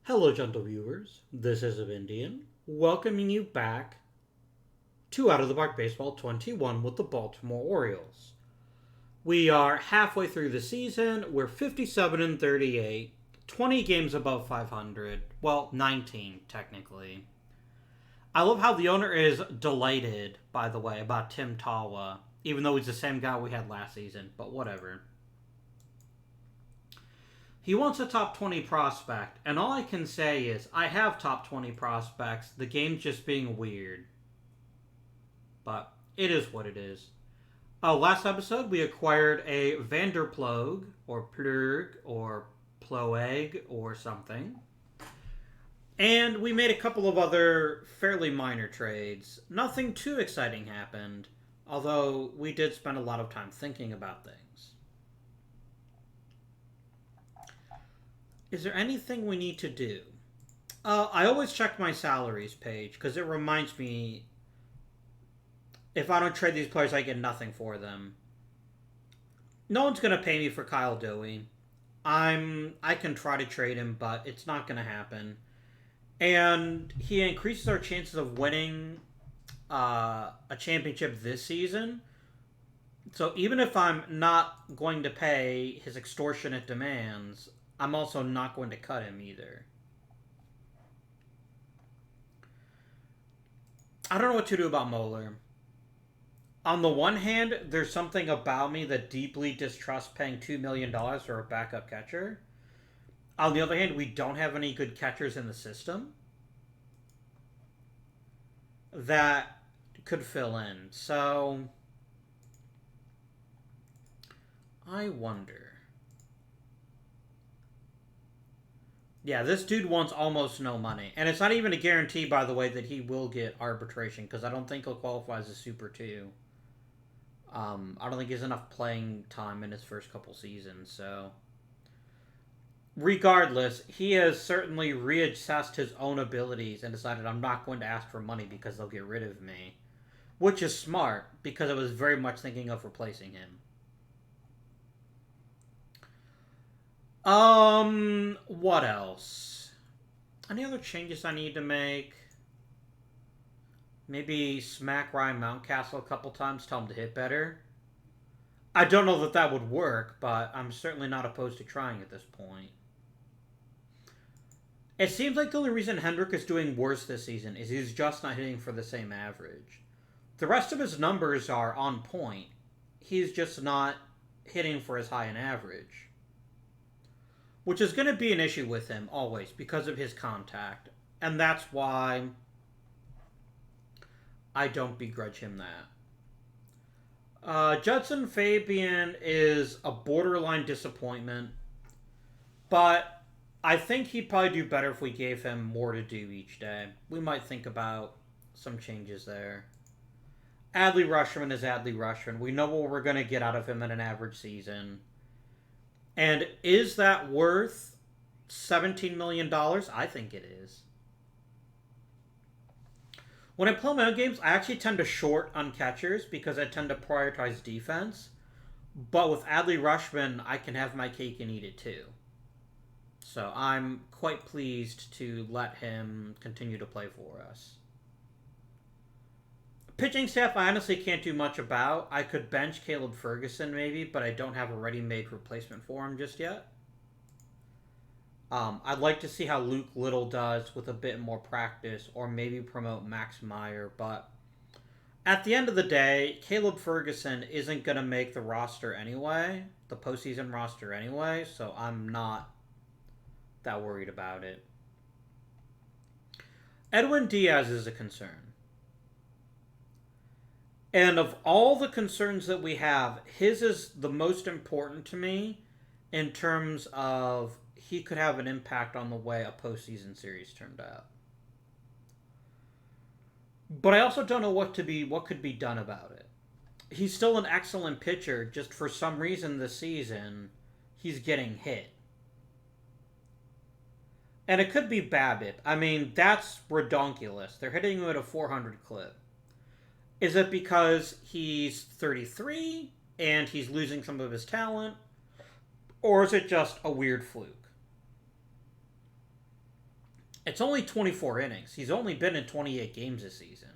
Hello, gentle viewers. This is Indian, welcoming you back to Out of the Park Baseball 21 with the Baltimore Orioles. We are halfway through the season. We're 57 and 38, 20 games above 500. Well, 19 technically. I love how the owner is delighted, by the way, about Tim Tawa, even though he's the same guy we had last season, but whatever. He wants a top 20 prospect, and all I can say is I have top 20 prospects, the game's just being weird. But it is what it is. Last episode, we acquired a Vanderploeg, or Plurg, or Ploeg, or something. And we made a couple of other fairly minor trades. Nothing too exciting happened, although we did spend a lot of time thinking about things. Is there anything we need to do? I always check my salaries page because it reminds me if I don't trade these players, I get nothing for them. No one's going to pay me for Kyle Dewey. I can try to trade him, but it's not going to happen. And he increases our chances of winning a championship this season. So even if I'm not going to pay his extortionate demands, I'm also not going to cut him either. I don't know what to do about Moeller. On the one hand, there's something about me that deeply distrusts paying $2 million for a backup catcher. On the other hand, we don't have any good catchers in the system that could fill in. So, I wonder. Yeah, this dude wants almost no money. And it's not even a guarantee, by the way, that he will get arbitration, because I don't think he'll qualify as a Super 2. I don't think he has enough playing time in his first couple seasons, so... Regardless, he has certainly reassessed his own abilities and decided I'm not going to ask for money because they'll get rid of me. Which is smart, because I was very much thinking of replacing him. What else? Any other changes I need to make? Maybe smack Ryan Mountcastle a couple times, tell him to hit better. I don't know that that would work, but I'm certainly not opposed to trying at this point. It seems like the only reason Hendrick is doing worse this season is he's just not hitting for the same average. The rest of his numbers are on point. He's just not hitting for as high an average. Which is going to be an issue with him, always, because of his contact. And that's why I don't begrudge him that. Judson Fabian is a borderline disappointment. But I think he'd probably do better if we gave him more to do each day. We might think about some changes there. Adley Rutschman is Adley Rutschman. We know what we're going to get out of him in an average season. And is that worth $17 million? I think it is. When I play my own games, I actually tend to short on catchers because I tend to prioritize defense. But with Adley Rutschman, I can have my cake and eat it too. So I'm quite pleased to let him continue to play for us. Pitching staff, I honestly can't do much about. I could bench Caleb Ferguson maybe, but I don't have a ready-made replacement for him just yet. I'd like to see how Luke Little does with a bit more practice, or maybe promote Max Meyer, but at the end of the day, Caleb Ferguson isn't going to make the roster anyway, the postseason roster anyway, so I'm not that worried about it. Edwin Diaz is a concern. And of all the concerns that we have, his is the most important to me in terms of he could have an impact on the way a postseason series turned out. But I also don't know what could be done about it. He's still an excellent pitcher, just for some reason this season, he's getting hit. And it could be BABIP. I mean, that's redonkulous. They're hitting him at a 400 clip. Is it because he's 33 and he's losing some of his talent? Or is it just a weird fluke? It's only 24 innings. He's only been in 28 games this season.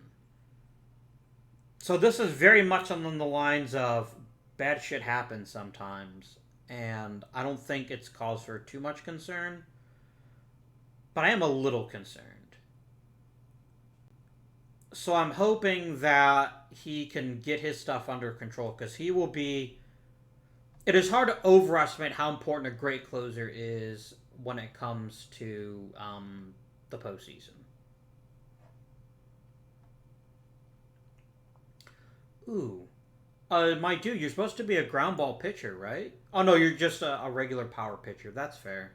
So this is very much on the lines of bad shit happens sometimes. And I don't think it's cause for too much concern. But I am a little concerned. So I'm hoping that he can get his stuff under control, because he will be... It is hard to overestimate how important a great closer is when it comes to the postseason. Ooh. My dude, you're supposed to be a ground ball pitcher, right? Oh, no, you're just a regular power pitcher. That's fair.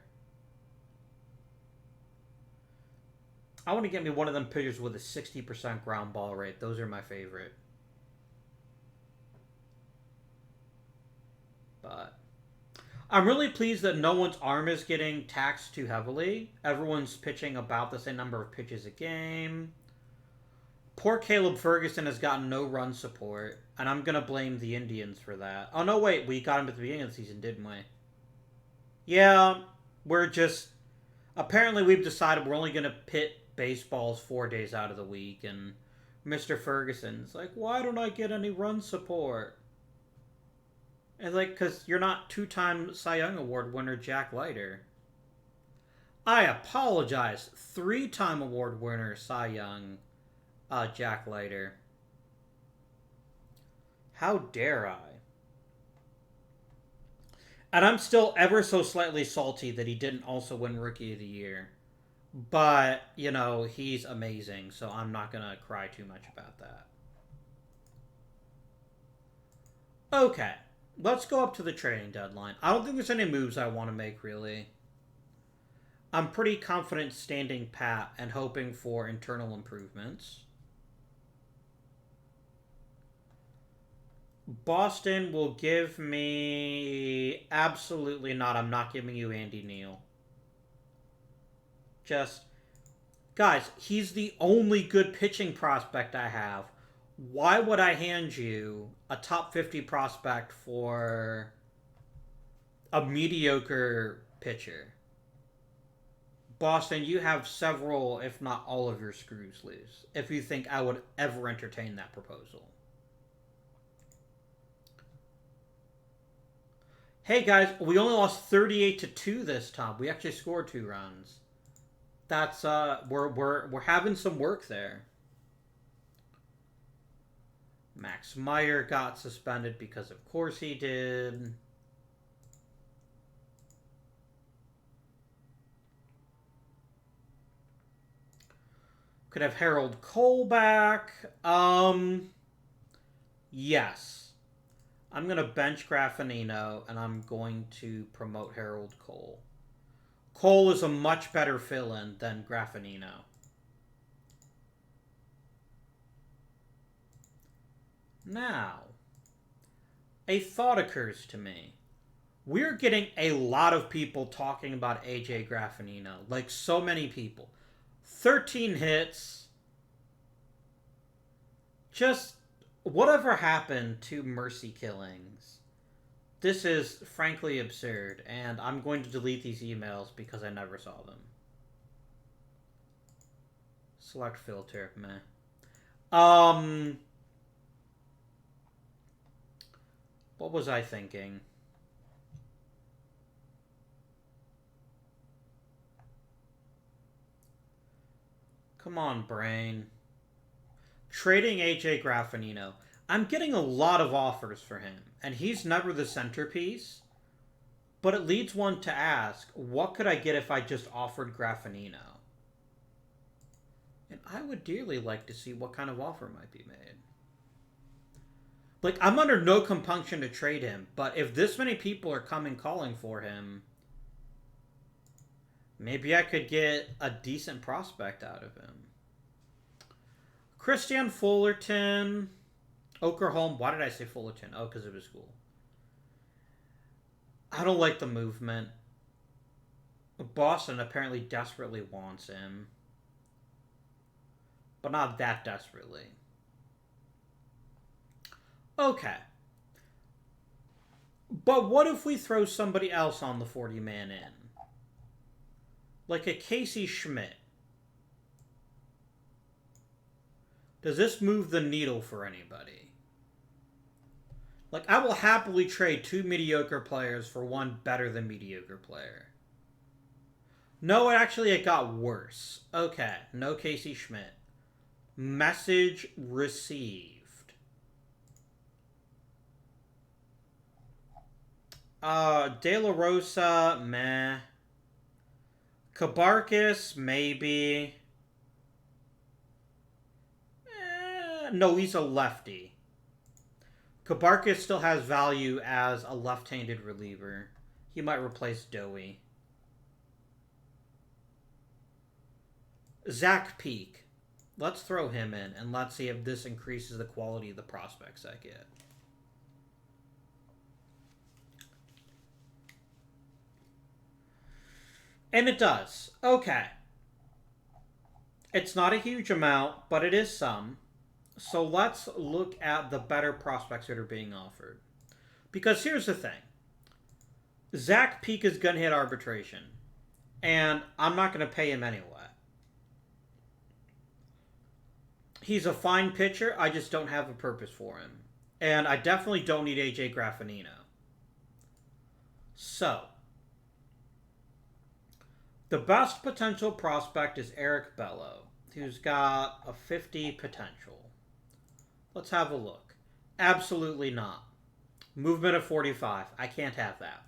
I want to get me one of them pitchers with a 60% ground ball rate. Those are my favorite. But I'm really pleased that no one's arm is getting taxed too heavily. Everyone's pitching about the same number of pitches a game. Poor Caleb Ferguson has gotten no run support, and I'm going to blame the Indians for that. Oh, no, wait. We got him at the beginning of the season, didn't we? Yeah, we're just... Apparently, we've decided we're only going to pit baseballs 4 days out of the week, and Mr. Ferguson's like, why don't I get any run support? And like, because you're not two-time Cy Young Award winner Jack Leiter. I apologize. Three-time award winner Cy Young Jack Leiter. How dare I? And I'm still ever so slightly salty that he didn't also win Rookie of the Year. But, you know, he's amazing, so I'm not going to cry too much about that. Okay, let's go up to the trading deadline. I don't think there's any moves I want to make, really. I'm pretty confident standing pat and hoping for internal improvements. Boston will give me... Absolutely not. I'm not giving you Andy Neal. Just... Guys, he's the only good pitching prospect I have. Why would I hand you a top 50 prospect for a mediocre pitcher? Boston, you have several, if not all of your screws loose, if you think I would ever entertain that proposal. Hey guys, we only lost 38-2 this time. We actually scored 2 runs. That's we're having some work there. Max Meyer got suspended because of course he did. Could have Harold Cole back. Yes. I'm going to bench Graffinino, and I'm going to promote Harold Cole. Cole is a much better fill-in than Graffinino. Now, a thought occurs to me. We're getting a lot of people talking about AJ Graffinino. Like, so many people. 13 hits. Just... Whatever happened to mercy killings? This is frankly absurd, and I'm going to delete these emails because I never saw them. Select filter, meh. What was I thinking? Come on, brain. Trading AJ Graffinino. I'm getting a lot of offers for him, and he's never the centerpiece. But it leads one to ask, what could I get if I just offered Graffinino? And I would dearly like to see what kind of offer might be made. Like, I'm under no compunction to trade him, but if this many people are coming calling for him, maybe I could get a decent prospect out of him. Christian Fullerton, Okerholm. Why did I say Fullerton? Oh, because of his school. I don't like the movement. Boston apparently desperately wants him. But not that desperately. Okay. But what if we throw somebody else on the 40-man in? Like a Casey Schmidt. Does this move the needle for anybody? Like, I will happily trade 2 mediocre players for 1 better than mediocre player. No, it got worse. Okay, no Casey Schmidt. Message received. De La Rosa, meh. Kabarkis, maybe. No, he's a lefty. Kabarkis still has value as a left-handed reliever. He might replace Dowie. Zach Peak. Let's throw him in, and let's see if this increases the quality of the prospects I get. And it does. Okay. It's not a huge amount, but it is some. So let's look at the better prospects that are being offered. Because here's the thing. Zach Peak is going to hit arbitration. And I'm not going to pay him anyway. He's a fine pitcher. I just don't have a purpose for him. And I definitely don't need AJ Graffinino. So, the best potential prospect is Eric Bellow, who's got a 50 potential. Let's have a look. Absolutely not. Movement of 45. I can't have that.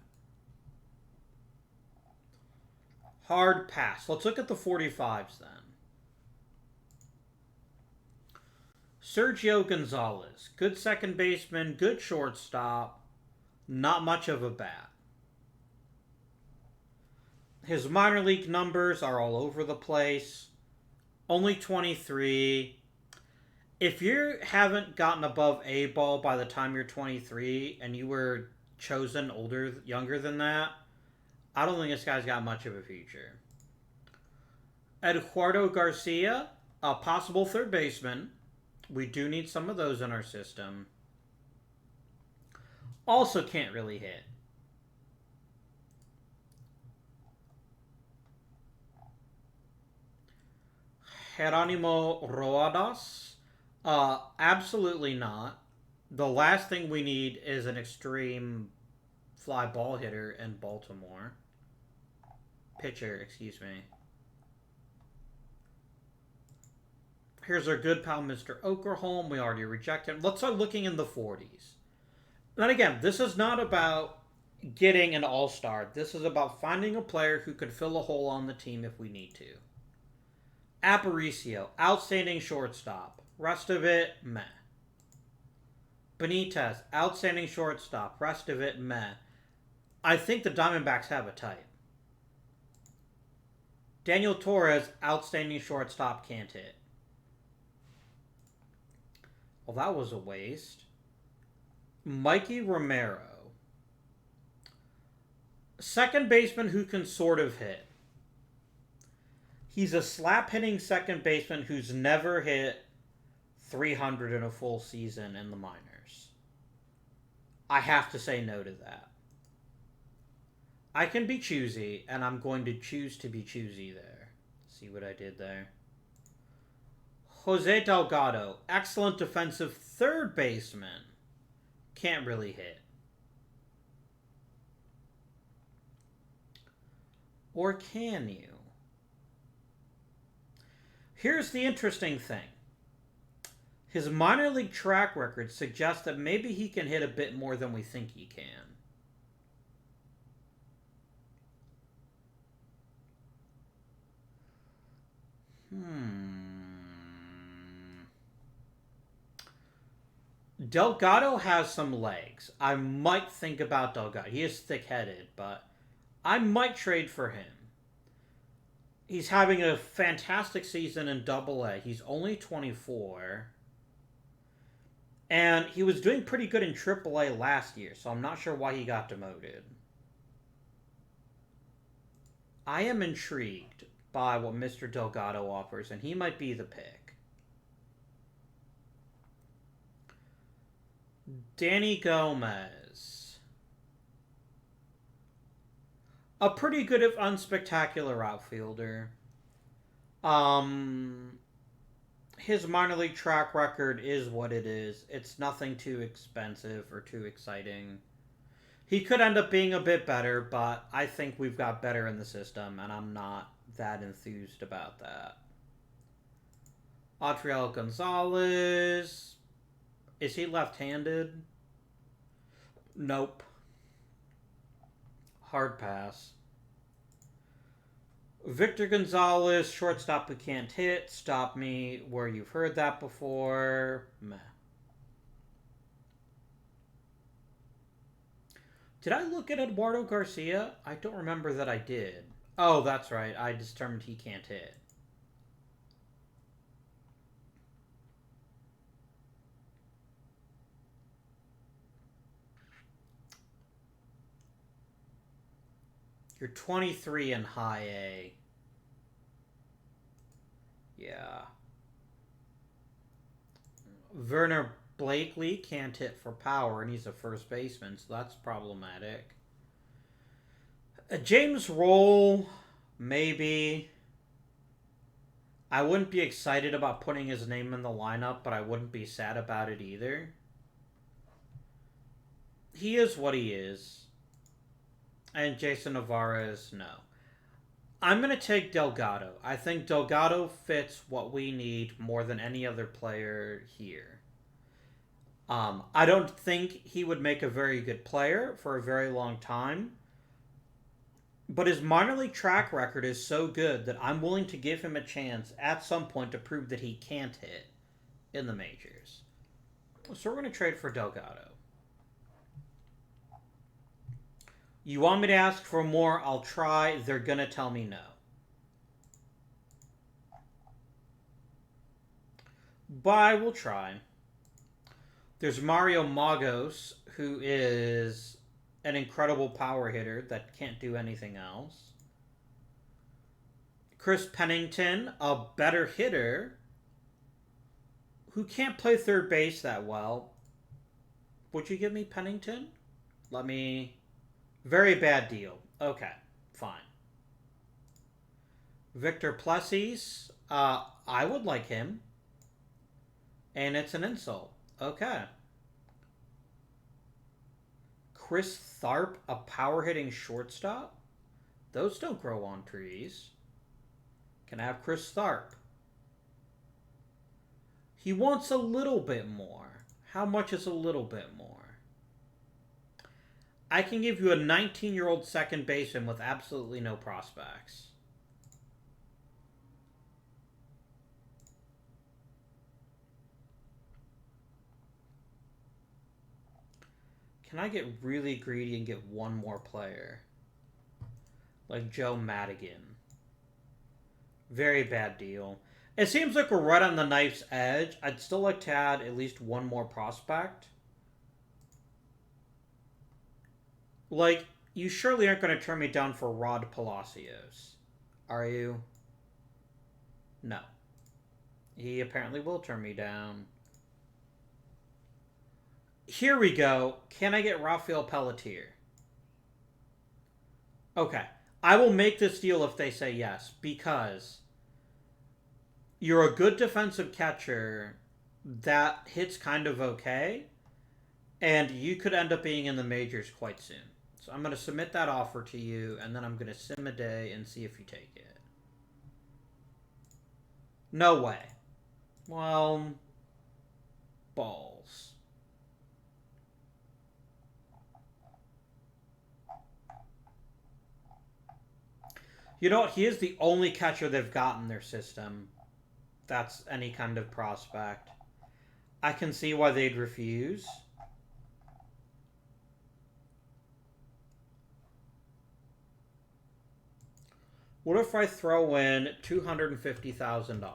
Hard pass. Let's look at the 45s then. Sergio Gonzalez. Good second baseman, good shortstop, not much of a bat. His minor league numbers are all over the place. Only 23. If you haven't gotten above A ball by the time you're 23 and you were chosen younger than that, I don't think this guy's got much of a future. Eduardo Garcia, a possible third baseman. We do need some of those in our system. Also can't really hit. Geronimo Roadas. Absolutely not. The last thing we need is an extreme fly ball hitter in Baltimore. Pitcher, excuse me. Here's our good pal, Mr. Okerholm. We already rejected him. Let's start looking in the 40s. And again, this is not about getting an all-star. This is about finding a player who could fill a hole on the team if we need to. Aparicio, outstanding shortstop. Rest of it, meh. Benitez, outstanding shortstop. Rest of it, meh. I think the Diamondbacks have a type. Daniel Torres, outstanding shortstop, can't hit. Well, that was a waste. Mikey Romero. Second baseman who can sort of hit. He's a slap-hitting second baseman who's never hit 300 in a full season in the minors. I have to say no to that. I can be choosy, and I'm going to choose to be choosy there. See what I did there? Jose Delgado, excellent defensive third baseman. Can't really hit. Or can you? Here's the interesting thing. His minor league track record suggests that maybe he can hit a bit more than we think he can. Delgado has some legs. I might think about Delgado. He is thick-headed, but I might trade for him. He's having a fantastic season in Double-A. He's only 24. And he was doing pretty good in Triple-A last year, so I'm not sure why he got demoted. I am intrigued by what Mr. Delgado offers, and he might be the pick. Danny Gomez. A pretty good if unspectacular outfielder. his minor league track record is what it is. It's nothing too expensive or too exciting. He could end up being a bit better, but I think we've got better in the system, and I'm not that enthused about that. Adriel Gonzalez. Is he left-handed? Nope. Hard pass. Victor Gonzalez, shortstop who can't hit. Stop me where you've heard that before. Meh. Did I look at Eduardo Garcia? I don't remember that I did. Oh, that's right. I determined he can't hit. You're 23 in high A. Yeah. Werner Blakely can't hit for power, and he's a first baseman, so that's problematic. James Roll, maybe. I wouldn't be excited about putting his name in the lineup, but I wouldn't be sad about it either. He is what he is. And Jason Navarez, no. I'm going to take Delgado. I think Delgado fits what we need more than any other player here. I don't think he would make a very good player for a very long time. But his minor league track record is so good that I'm willing to give him a chance at some point to prove that he can't hit in the majors. So we're going to trade for Delgado. You want me to ask for more? I'll try. They're going to tell me no. But I will try. There's Mario Magos, who is an incredible power hitter that can't do anything else. Chris Pennington, a better hitter, who can't play third base that well. Would you give me Pennington? Let me... Very bad deal. Okay, fine. Victor Plessis, I would like him. And it's an insult. Okay. Chris Tharp, a power-hitting shortstop? Those don't grow on trees. Can I have Chris Tharp? He wants a little bit more. How much is a little bit more? I can give you a 19-year-old second baseman with absolutely no prospects. Can I get really greedy and get one more player? Like Joe Madigan. Very bad deal. It seems like we're right on the knife's edge. I'd still like to add at least one more prospect. Like, you surely aren't going to turn me down for Rod Palacios. Are you? No. He apparently will turn me down. Here we go. Can I get Rafael Pelletier? Okay. I will make this deal if they say yes, because you're a good defensive catcher that hits kind of okay, and you could end up being in the majors quite soon. So I'm going to submit that offer to you, and then I'm going to sim a day and see if you take it. No way. Well, balls. You know what? He is the only catcher they've got in their system. That's any kind of prospect. I can see why they'd refuse. What if I throw in $250,000?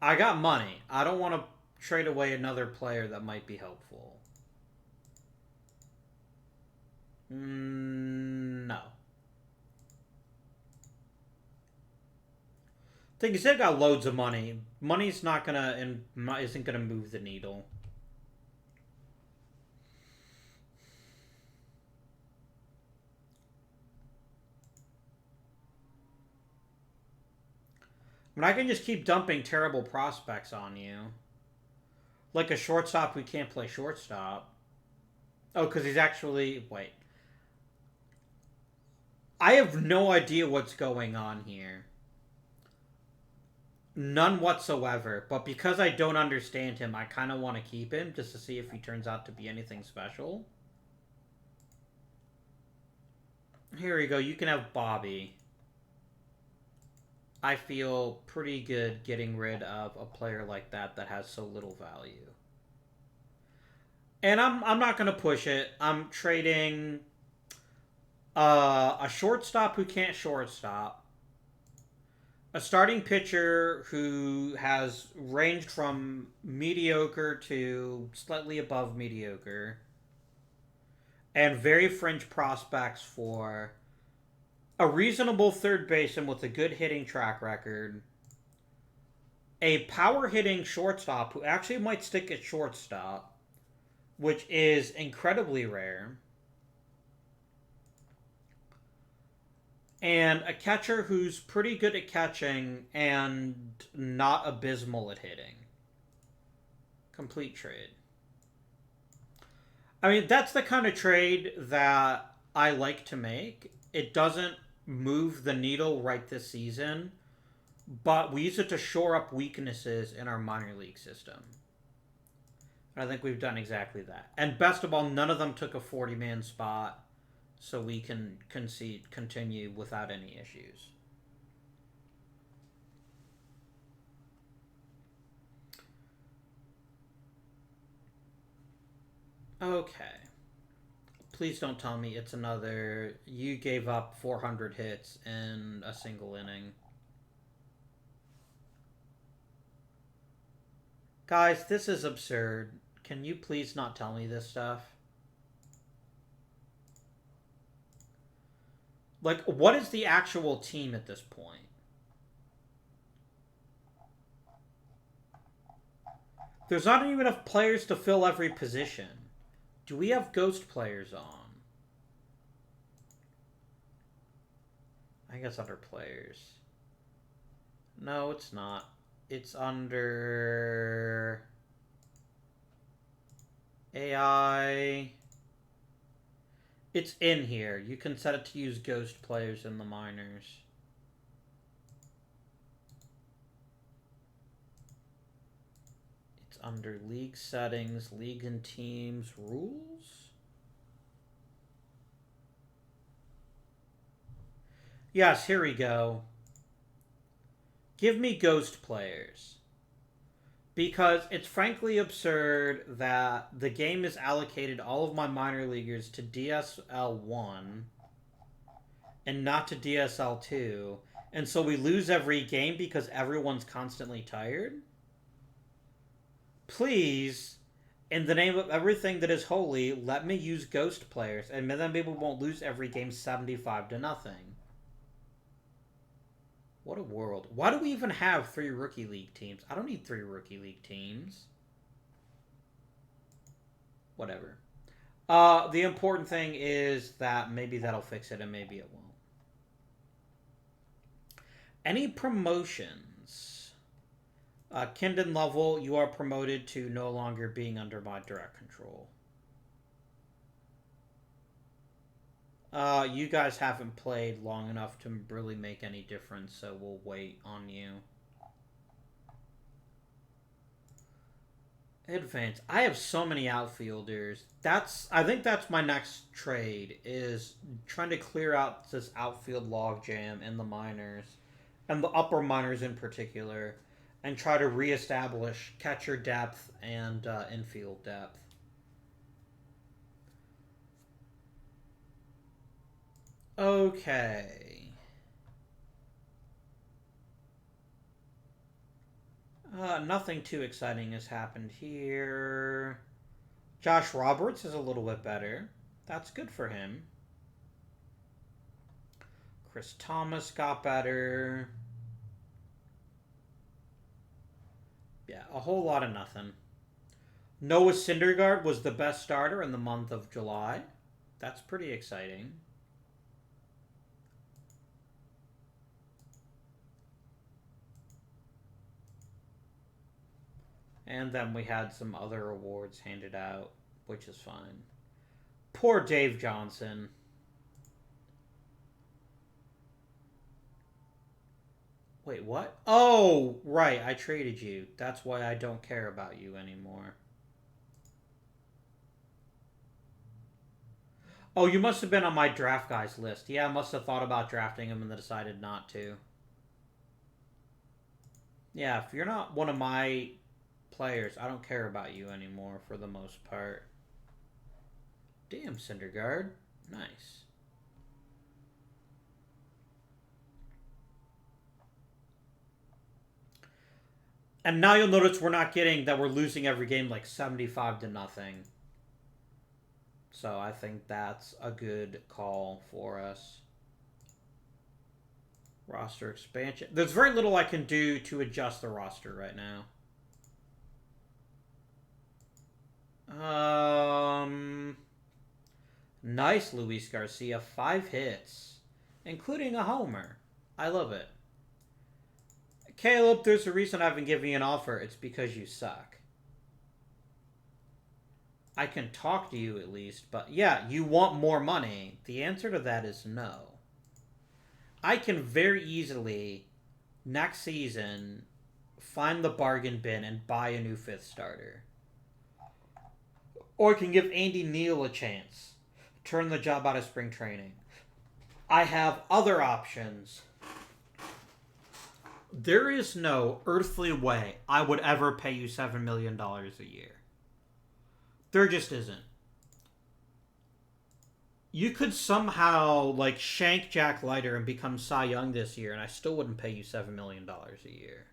I got money. I don't want to trade away another player that might be helpful. No. Thing is, they've got loads of money. Money's not gonna and isn't gonna move the needle. I mean, I can just keep dumping terrible prospects on you. Like a shortstop who can't play shortstop. Oh, because he's actually... Wait. I have no idea what's going on here. None whatsoever. But because I don't understand him, I kind of want to keep him just to see if he turns out to be anything special. Here we go. You can have Bobby. I feel pretty good getting rid of a player like that that has so little value. And I'm not going to push it. I'm trading a shortstop who can't shortstop. A starting pitcher who has ranged from mediocre to slightly above mediocre. And very fringe prospects for a reasonable third baseman with a good hitting track record. A power hitting shortstop who actually might stick at shortstop, which is incredibly rare. And a catcher who's pretty good at catching and not abysmal at hitting. Complete trade. I mean, that's the kind of trade that I like to make. It doesn't move the needle right this season, but we use it to shore up weaknesses in our minor league system. I think we've done exactly that. And best of all, none of them took a 40-man spot, so we can continue without any issues. Okay. Please don't tell me it's another... You gave up 400 hits in a single inning. Guys, this is absurd. Can you please not tell me this stuff? Like, what is the actual team at this point? There's not even enough players to fill every position. Do we have ghost players on? I guess under players. No, it's not. It's under... AI... It's in here. You can set it to use ghost players in the minors. It's under league settings, league and teams, rules? Yes, here we go. Give me ghost players. Because it's frankly absurd that the game has allocated all of my minor leaguers to DSL 1 and not to DSL 2. And so we lose every game because everyone's constantly tired? Please, in the name of everything that is holy, let me use ghost players. And then maybe we won't lose every game 75-0. What a world. Why do we even have 3 Rookie League teams? I don't need 3 Rookie League teams. Whatever. The important thing is that maybe that'll fix it and maybe it won't. Any promotions? Kindon Level, you are promoted to no longer being under my direct control. You guys haven't played long enough to really make any difference, so we'll wait on you. Advance. I have so many outfielders. I think that's my next trade, is trying to clear out this outfield logjam in the minors, and the upper minors in particular, and try to reestablish catcher depth and infield depth. Okay. Nothing too exciting has happened here. Josh Roberts is a little bit better. That's good for him. Chris Thomas got better. Yeah, a whole lot of nothing. Noah Syndergaard was the best starter in the month of July. That's pretty exciting. And then we had some other awards handed out, which is fine. Poor Dave Johnson. Wait, what? Oh, right, I traded you. That's why I don't care about you anymore. Oh, you must have been on my draft guys list. Yeah, I must have thought about drafting him and then decided not to. Yeah, if you're not one of my players, I don't care about you anymore for the most part. Damn, Syndergaard. Nice. And now you'll notice we're not getting that we're losing every game like 75-0. So I think that's a good call for us. Roster expansion. There's very little I can do to adjust the roster right now. Nice, Luis Garcia. 5 hits, including a homer. I love it. Caleb, there's a reason I haven't given you an offer. It's because you suck. I can talk to you at least, but yeah, you want more money. The answer to that is no. I can very easily, next season, find the bargain bin and buy a new 5th starter. Or I can give Andy Neal a chance. Turn the job out of spring training. I have other options. There is no earthly way I would ever pay you $7 million a year. There just isn't. You could somehow, like, shank Jack Leiter and become Cy Young this year, and I still wouldn't pay you $7 million a year.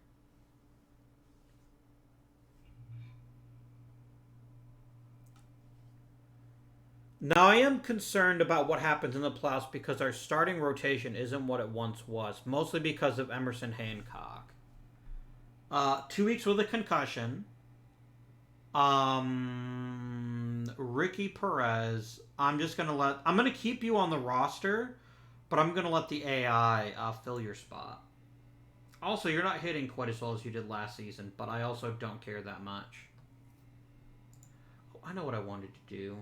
Now, I am concerned about what happens in the playoffs because our starting rotation isn't what it once was, mostly because of Emerson Hancock. 2 weeks with a concussion. Ricky Perez. I'm gonna keep you on the roster, but I'm gonna let the AI fill your spot. Also, you're not hitting quite as well as you did last season, but I also don't care that much. Oh, I know what I wanted to do.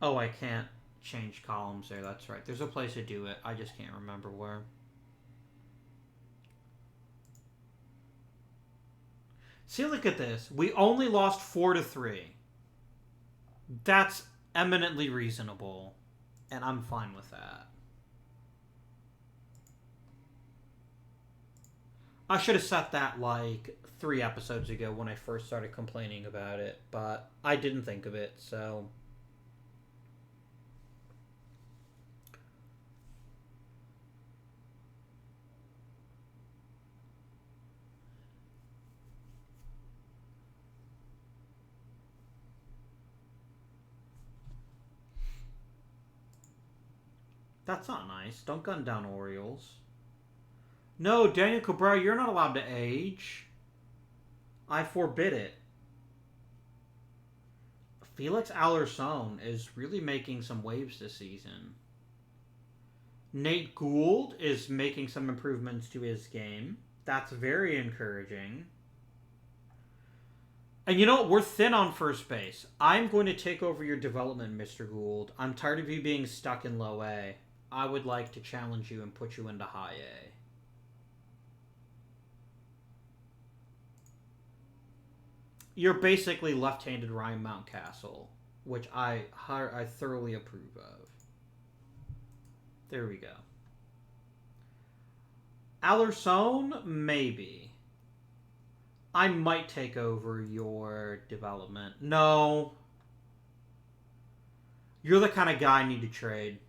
Oh, I can't change columns there. That's right. There's a place to do it. I just can't remember where. See, look at this. We only lost 4-3. That's eminently reasonable, and I'm fine with that. I should have set that like 3 episodes ago when I first started complaining about it, but I didn't think of it, so... That's not nice. Don't gun down Orioles. No, Daniel Cabrera, you're not allowed to age. I forbid it. Felix Allarson is really making some waves this season. Nate Gould is making some improvements to his game. That's very encouraging. And you know what? We're thin on first base. I'm going to take over your development, Mr. Gould. I'm tired of you being stuck in low A. I would like to challenge you and put you into high A. You're basically left-handed Ryan Mountcastle, which I thoroughly approve of. There we go. Allarson, maybe. I might take over your development. No. You're the kind of guy I need to trade.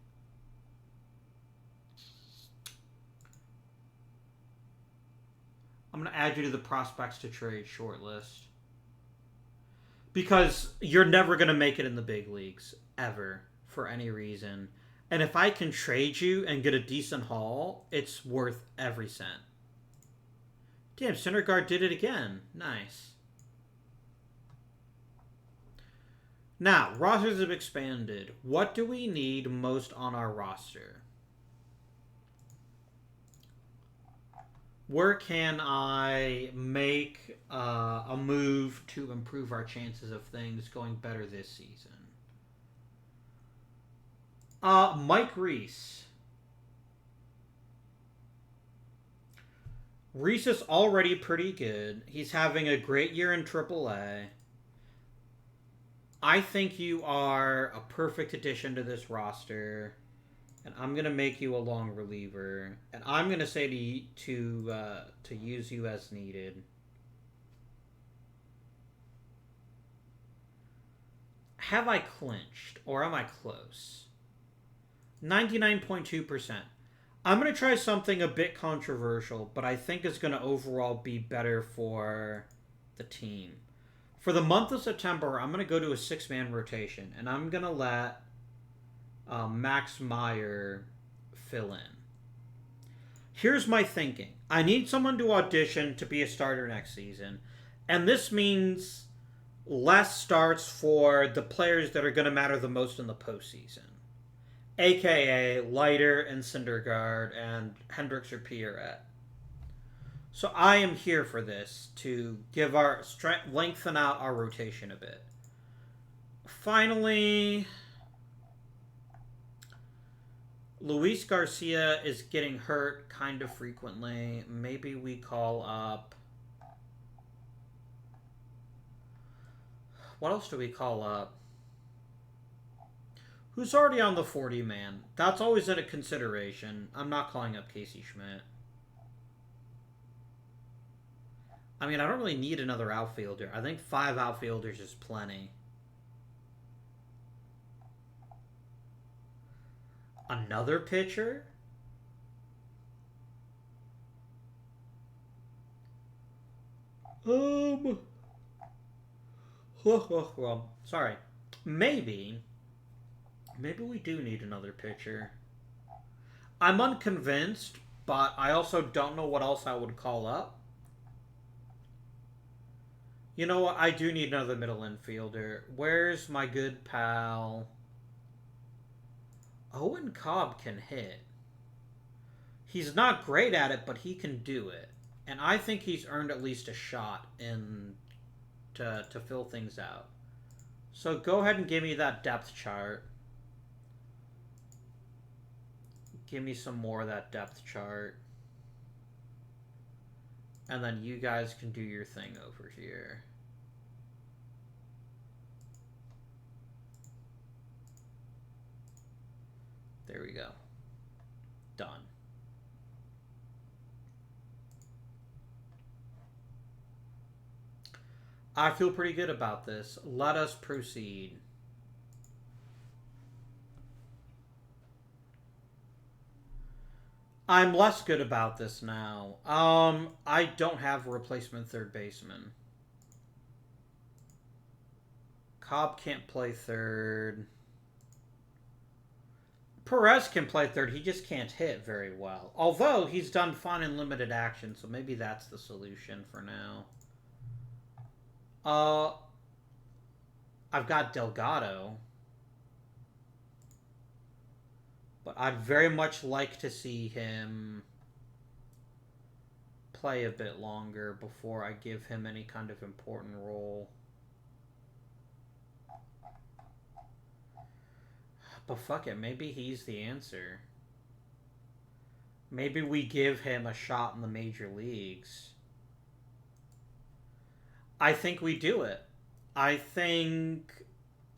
I'm going to add you to the prospects to trade shortlist. Because you're never going to make it in the big leagues, ever, for any reason. And if I can trade you and get a decent haul, it's worth every cent. Damn, Syndergaard did it again. Nice. Now, rosters have expanded. What do we need most on our roster? Where can I make a move to improve our chances of things going better this season? Mike Reese. Reese is already pretty good. He's having a great year in AAA. I think you are a perfect addition to this roster, and I'm gonna make you a long reliever, and I'm gonna say to use you as needed. Have I clinched, or am I close? 99.2%. I'm going to try something a bit controversial, but I think it's going to overall be better for the team. For the month of September, I'm going to go to a six-man rotation, and I'm going to let Max Meyer fill in. Here's my thinking. I need someone to audition to be a starter next season, and this means less starts for the players that are going to matter the most in the postseason. AKA Leiter and Syndergaard and Hendricks or Pierrette. So I am here for this to give our lengthen out our rotation a bit. Finally, Luis Garcia is getting hurt kind of frequently. Maybe we call up. What else do we call up? Who's already on the 40-man? That's always a consideration. I'm not calling up Casey Schmidt. I mean, I don't really need another outfielder. I think 5 outfielders is plenty. Another pitcher? Well, sorry. Maybe we do need another pitcher. I'm unconvinced, but I also don't know what else I would call up. You know what? I do need another middle infielder. Where's my good pal? Owen Cobb can hit. He's not great at it, but he can do it. And I think he's earned at least a shot in to fill things out. So go ahead and give me that depth chart. Give me some more of that depth chart. And then you guys can do your thing over here. There we go. Done. I feel pretty good about this. Let us proceed. I'm less good about this now. I don't have a replacement third baseman. Cobb can't play third. Perez can play third. He just can't hit very well. Although he's done fine in limited action, so maybe that's the solution for now. I've got Delgado. But I'd very much like to see him play a bit longer before I give him any kind of important role. But fuck it, maybe he's the answer. Maybe we give him a shot in the major leagues. I think we do it. I think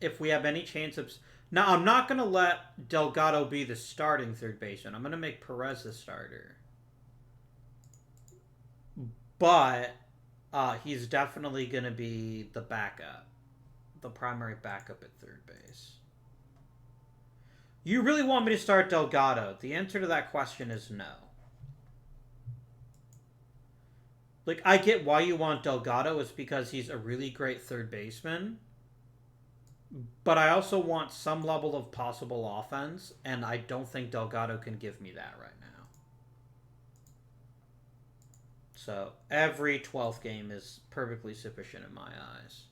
if we have any chance of... Now, I'm not going to let Delgado be the starting third baseman. I'm going to make Perez the starter. But he's definitely going to be the backup. The primary backup at third base. You really want me to start Delgado? The answer to that question is no. Like, I get why you want Delgado. It's because he's a really great third baseman. But I also want some level of possible offense, and I don't think Delgado can give me that right now. So, every 12th game is perfectly sufficient in my eyes.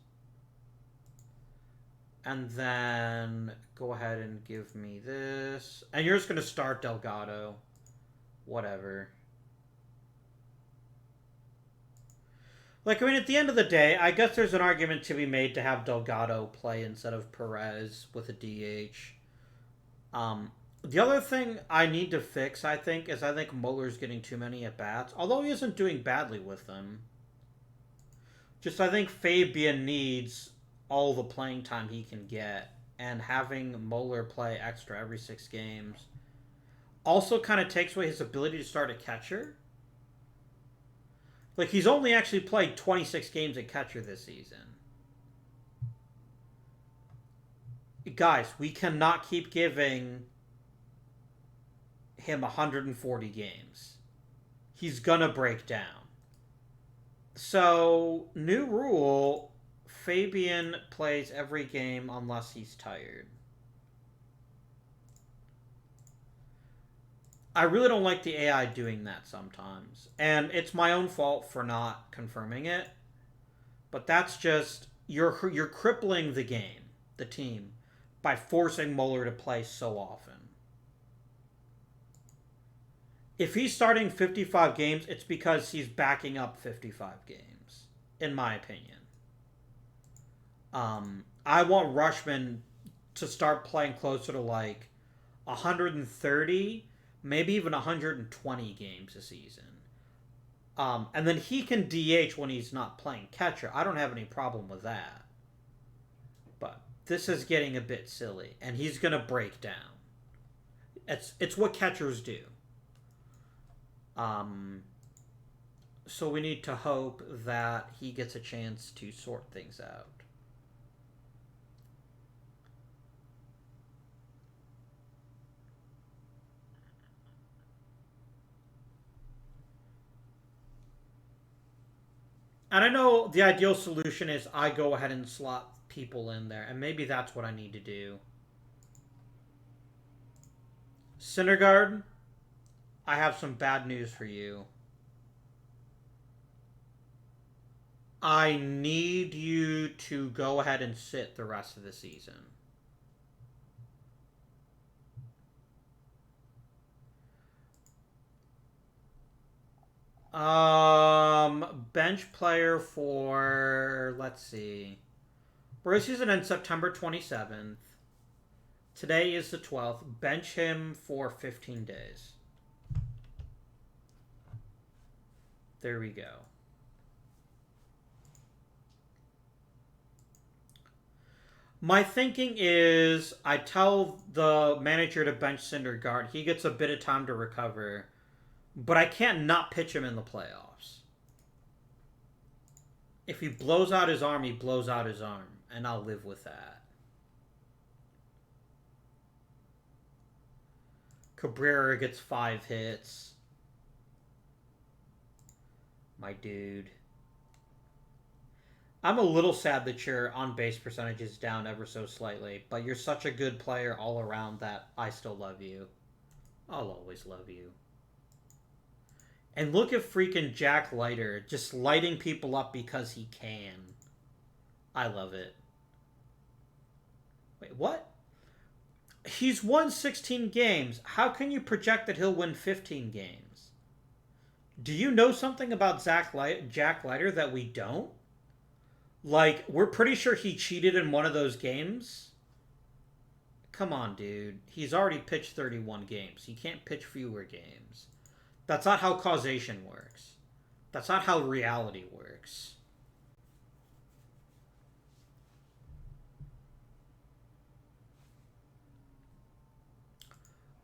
And then go ahead and give me this. And you're just going to start Delgado. Whatever. Like, I mean, at the end of the day, I guess there's an argument to be made to have Delgado play instead of Perez with a DH. The other thing I need to fix, I think, is I think Muller's getting too many at bats, although he isn't doing badly with them. Just I think Fabian needs all the playing time he can get, and having Muller play extra every 6 games also kind of takes away his ability to start a catcher. Like, he's only actually played 26 games at catcher this season. Guys, we cannot keep giving him 140 games. He's gonna break down. So, new rule, Fabian plays every game unless he's tired. I really don't like the AI doing that sometimes. And it's my own fault for not confirming it. But that's just, you're crippling the game, the team, by forcing Muller to play so often. If he's starting 55 games, it's because he's backing up 55 games, in my opinion. I want Rushman to start playing closer to like 130, maybe even 120 games a season. And then he can DH when he's not playing catcher. I don't have any problem with that. But this is getting a bit silly, and he's going to break down. It's what catchers do. So we need to hope that he gets a chance to sort things out. And I know the ideal solution is I go ahead and slot people in there, and maybe that's what I need to do. Syndergaard, I have some bad news for you. I need you to go ahead and sit the rest of the season. Bench player for, let's see. First season ends September 27th. Today is the 12th. Bench him for 15 days. There we go. My thinking is I tell the manager to bench Syndergaard. He gets a bit of time to recover. But I can't not pitch him in the playoffs. If he blows out his arm, he blows out his arm. And I'll live with that. Cabrera gets 5 hits. My dude. I'm a little sad that your on-base percentage is down ever so slightly. But you're such a good player all around that I still love you. I'll always love you. And look at freaking Jack Leiter just lighting people up because he can. I love it. Wait, what? He's won 16 games. How can you project that he'll win 15 games? Do you know something about Jack Leiter that we don't? Like, we're pretty sure he cheated in one of those games. Come on, dude. He's already pitched 31 games. He can't pitch fewer games. That's not how causation works. That's not how reality works.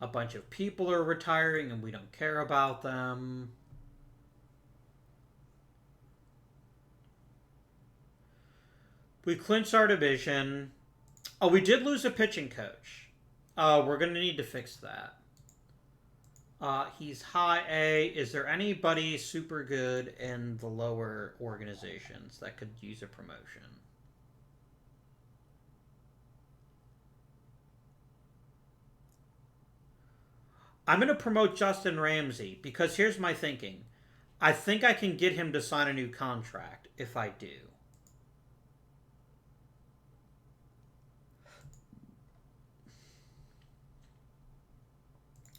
A bunch of people are retiring and we don't care about them. We clinched our division. Oh, we did lose a pitching coach. We're going to need to fix that. He's high A. Is there anybody super good in the lower organizations that could use a promotion? I'm going to promote Justin Ramsey because here's my thinking. I think I can get him to sign a new contract if I do.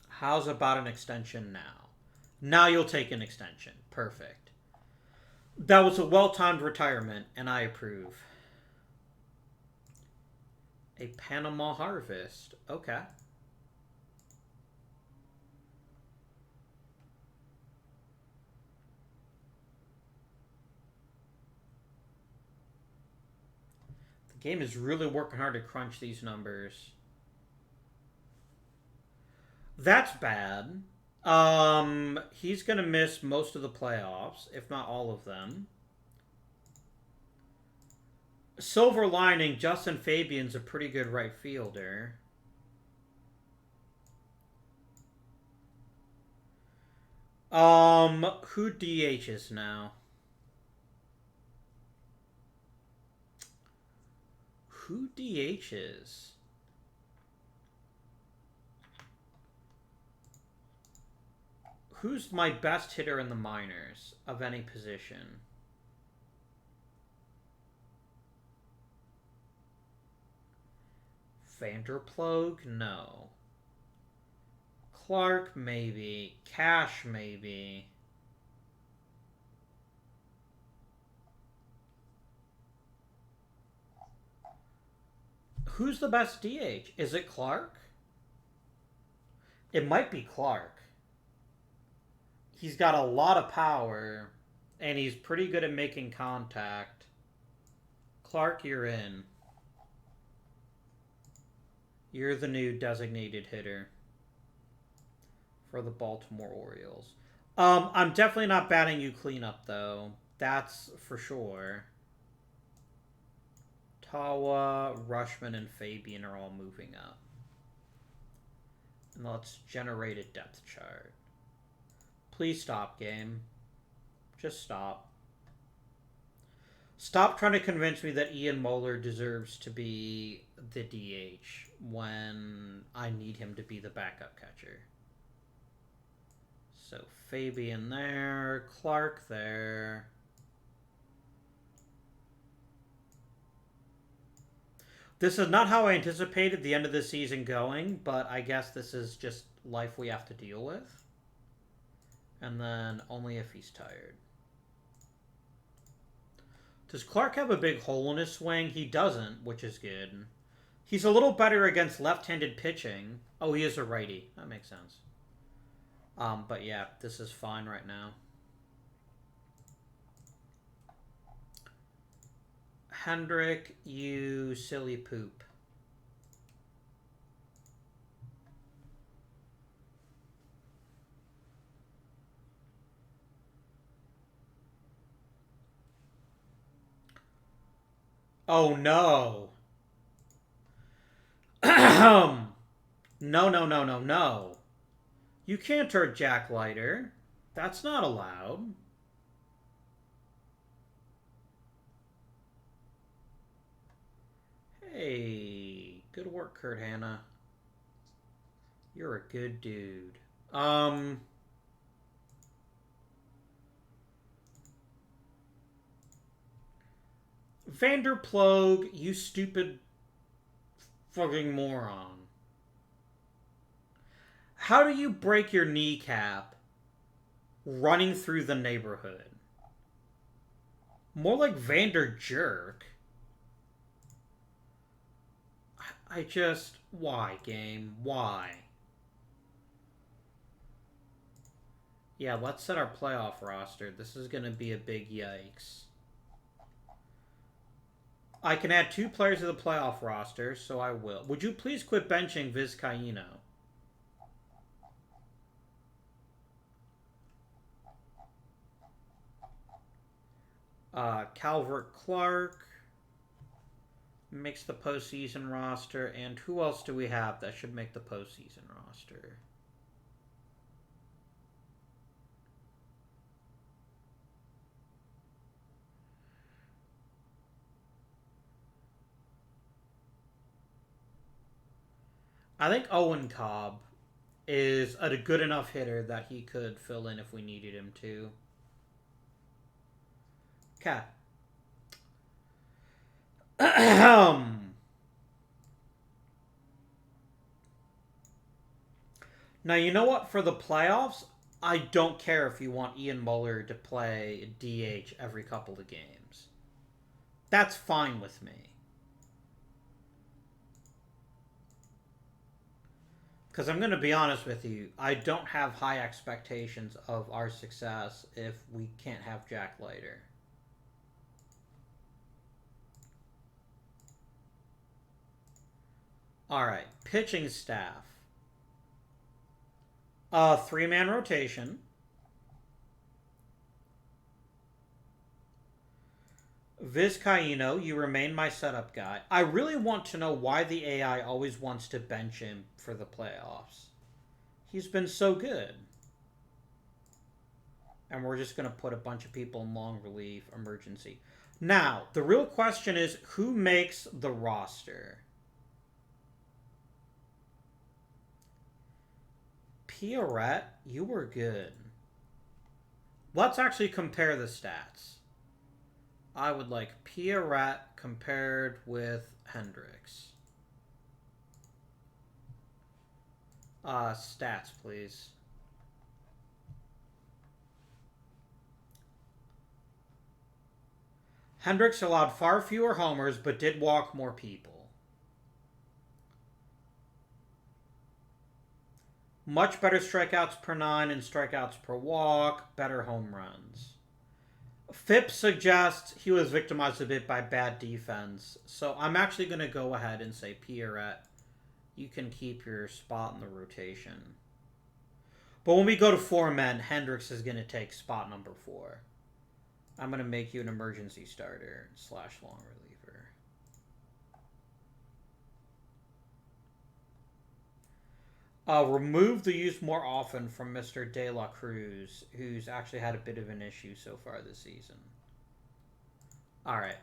How's about an extension now? Now you'll take an extension. Perfect. That was a well-timed retirement, and I approve. A Panama Harvest. Okay. The game is really working hard to crunch these numbers. That's bad. He's gonna miss most of the playoffs, if not all of them. Silver lining, Justin Fabian's a pretty good right fielder. Who DHs now? Who DHs? Who's my best hitter in the minors of any position? Vanderploeg? No. Clark, maybe. Cash, maybe. Who's the best DH? Is it Clark? It might be Clark. He's got a lot of power, and he's pretty good at making contact. Clark, you're in. You're the new designated hitter for the Baltimore Orioles. I'm definitely not batting you cleanup, though. That's for sure. Tawa, Rushman, and Fabian are all moving up. And let's generate a depth chart. Please stop, game. Just stop. Stop trying to convince me that Ian Moeller deserves to be the DH when I need him to be the backup catcher. So Fabian there, Clark there. This is not how I anticipated the end of the season going, but I guess this is just life we have to deal with. And then only if he's tired. Does Clark have a big hole in his swing? He doesn't, which is good. He's a little better against left-handed pitching. Oh, he is a righty. That makes sense. But yeah, this is fine right now. Hendrick, you silly poop. Oh, no. No, no, no, no, no. You can't hurt Jack Leiter. That's not allowed. Hey, good work, Kurt Hanna. You're a good dude. Vanderploeg, you stupid fucking moron. How do you break your kneecap running through the neighborhood? More like Vander Jerk. I just... Why, game? Why? Yeah, let's set our playoff roster. This is going to be a big yikes. I can add 2 players to the playoff roster, so I will. Would you please quit benching Vizcaíno? Calvert Clark makes the postseason roster. And who else do we have that should make the postseason roster? I think Owen Cobb is a good enough hitter that he could fill in if we needed him to. Okay. Now, you know what? For the playoffs, I don't care if you want Ian Muller to play DH every couple of games. That's fine with me. Because I'm going to be honest with you, I don't have high expectations of our success if we can't have Jack Leiter. Alright, pitching staff. 3-man rotation. Vizcaíno, you remain my setup guy. I really want to know why the AI always wants to bench him for the playoffs. He's been so good. And we're just going to put a bunch of people in long relief emergency. Now, the real question is, who makes the roster? Pierrette, you were good. Let's actually compare the stats. I would like Pierrette compared with Hendricks. Stats, please. Hendricks allowed far fewer homers, but did walk more people. Much better strikeouts per 9 and strikeouts per walk. Better home runs. FIP suggests he was victimized a bit by bad defense. So I'm actually going to go ahead and say, Pierrette, you can keep your spot in the rotation. But when we go to 4 men, Hendricks is going to take spot number 4. I'm going to make you an emergency starter / long reliever. Remove the use more often from Mr. De La Cruz, who's actually had a bit of an issue so far this season. All right.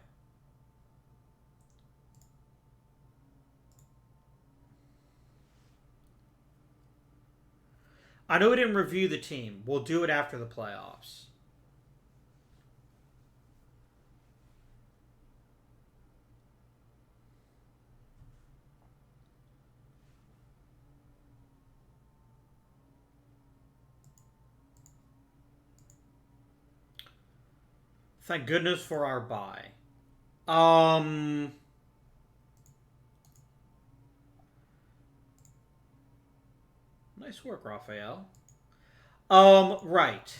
I know we didn't review the team. We'll do it after the playoffs. Thank goodness for our bye. Nice work, Raphael. Right.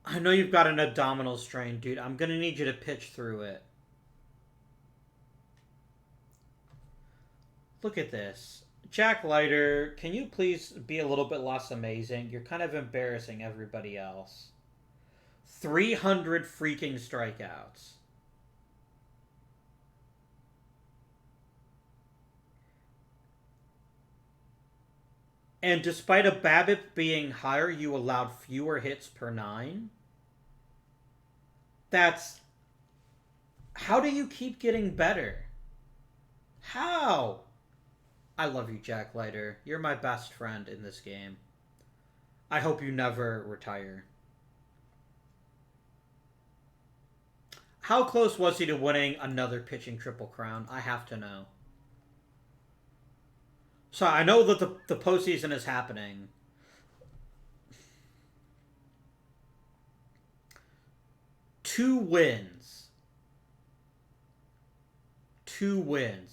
I know you've got an abdominal strain, dude. I'm gonna need you to pitch through it. Look at this. Jack Leiter, can you please be a little bit less amazing? You're kind of embarrassing everybody else. 300 freaking strikeouts. And despite a BABIP being higher, you allowed fewer hits per 9? That's... How do you keep getting better? How? I love you, Jack Leiter. You're my best friend in this game. I hope you never retire. How close was he to winning another pitching Triple Crown? I have to know. So I know that the postseason is happening. Two wins,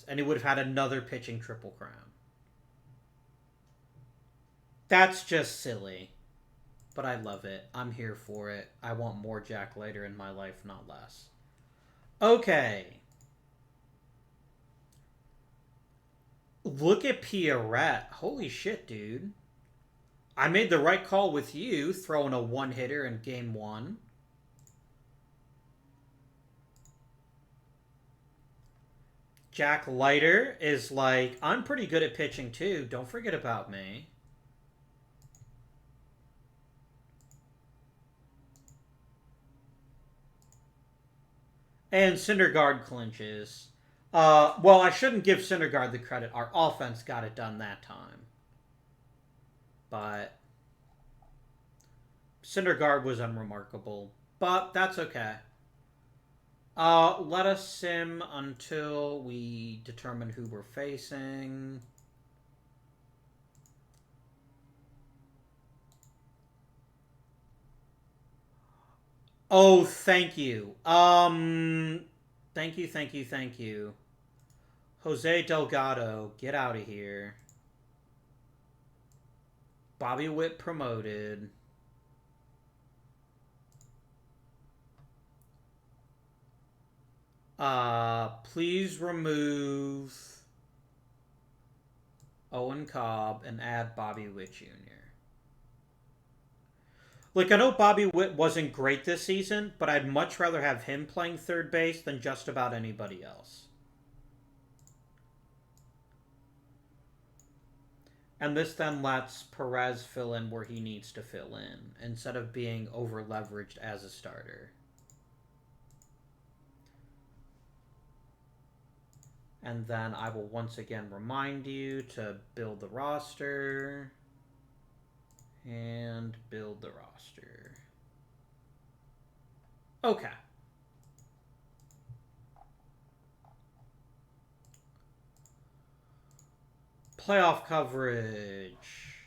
and he would have had another pitching Triple Crown. That's just silly. But I love it. I'm here for it. I want more Jack Leiter in my life, not less. Okay. Look at Pierrette. Holy shit, dude. I made the right call with you, throwing a one-hitter in Game 1. Jack Leiter is like, I'm pretty good at pitching too. Don't forget about me. And Syndergaard clinches. Well, I shouldn't give Syndergaard the credit. Our offense got it done that time. But Syndergaard was unremarkable, but that's okay. Let us sim until we determine who we're facing. Oh, thank you. Thank you. Jose Delgado, get out of here. Bobby Witt promoted. Please remove Owen Cobb and add Bobby Witt Jr. Like, I know Bobby Witt wasn't great this season, but I'd much rather have him playing third base than just about anybody else. And this then lets Perez fill in where he needs to fill in, instead of being over-leveraged as a starter. And then I will once again remind you to build the roster. And build the roster. Okay. Playoff coverage.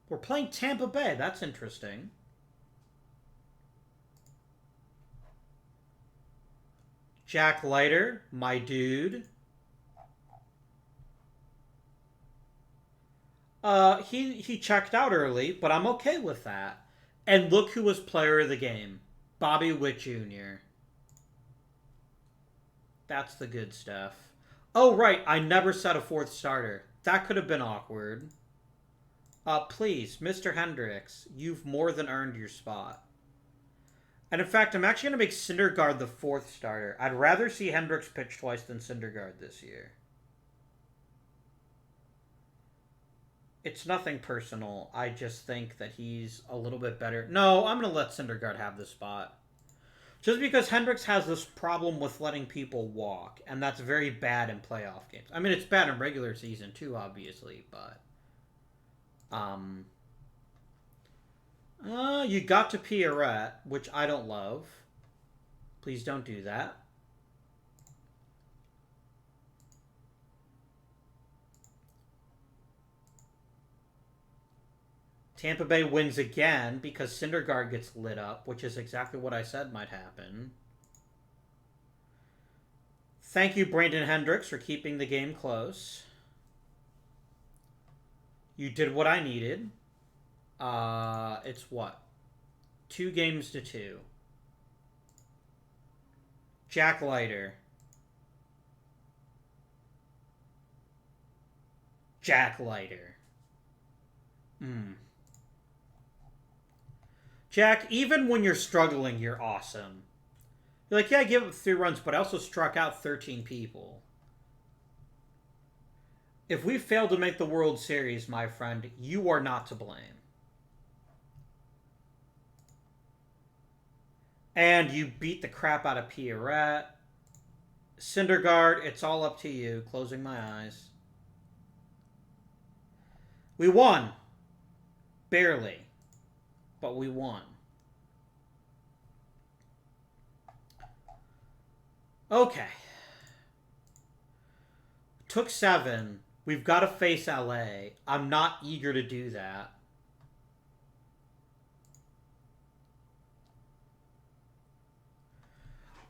We're playing Tampa Bay. That's interesting. Jack Leiter, my dude. He checked out early, but I'm okay with that. And look who was player of the game. Bobby Witt Jr. That's the good stuff. Oh, right. I never said a fourth starter. That could have been awkward. Please, Mr. Hendricks, you've more than earned your spot. And in fact, I'm actually going to make Syndergaard the fourth starter. I'd rather see Hendricks pitch twice than Syndergaard this year. It's nothing personal. I just think that he's a little bit better. No, I'm going to let Syndergaard have the spot. Just because Hendricks has this problem with letting people walk, and that's very bad in playoff games. I mean, it's bad in regular season too, obviously, but... you got to Pierrette, which I don't love. Please don't do that. Tampa Bay wins again because Syndergaard gets lit up, which is exactly what I said might happen. Thank you, Brandon Hendricks, for keeping the game close. You did what I needed. It's what? 2-2. Jack Leiter. Jack Leiter. Jack, even when you're struggling, you're awesome. You're like, yeah, I gave up 3 runs, but I also struck out 13 people. If we fail to make the World Series, my friend, you are not to blame. And you beat the crap out of Pierrette. Syndergaard, it's all up to you. Closing my eyes. We won. Barely. But we won. Okay. Took 7. We've got to face LA. I'm not eager to do that.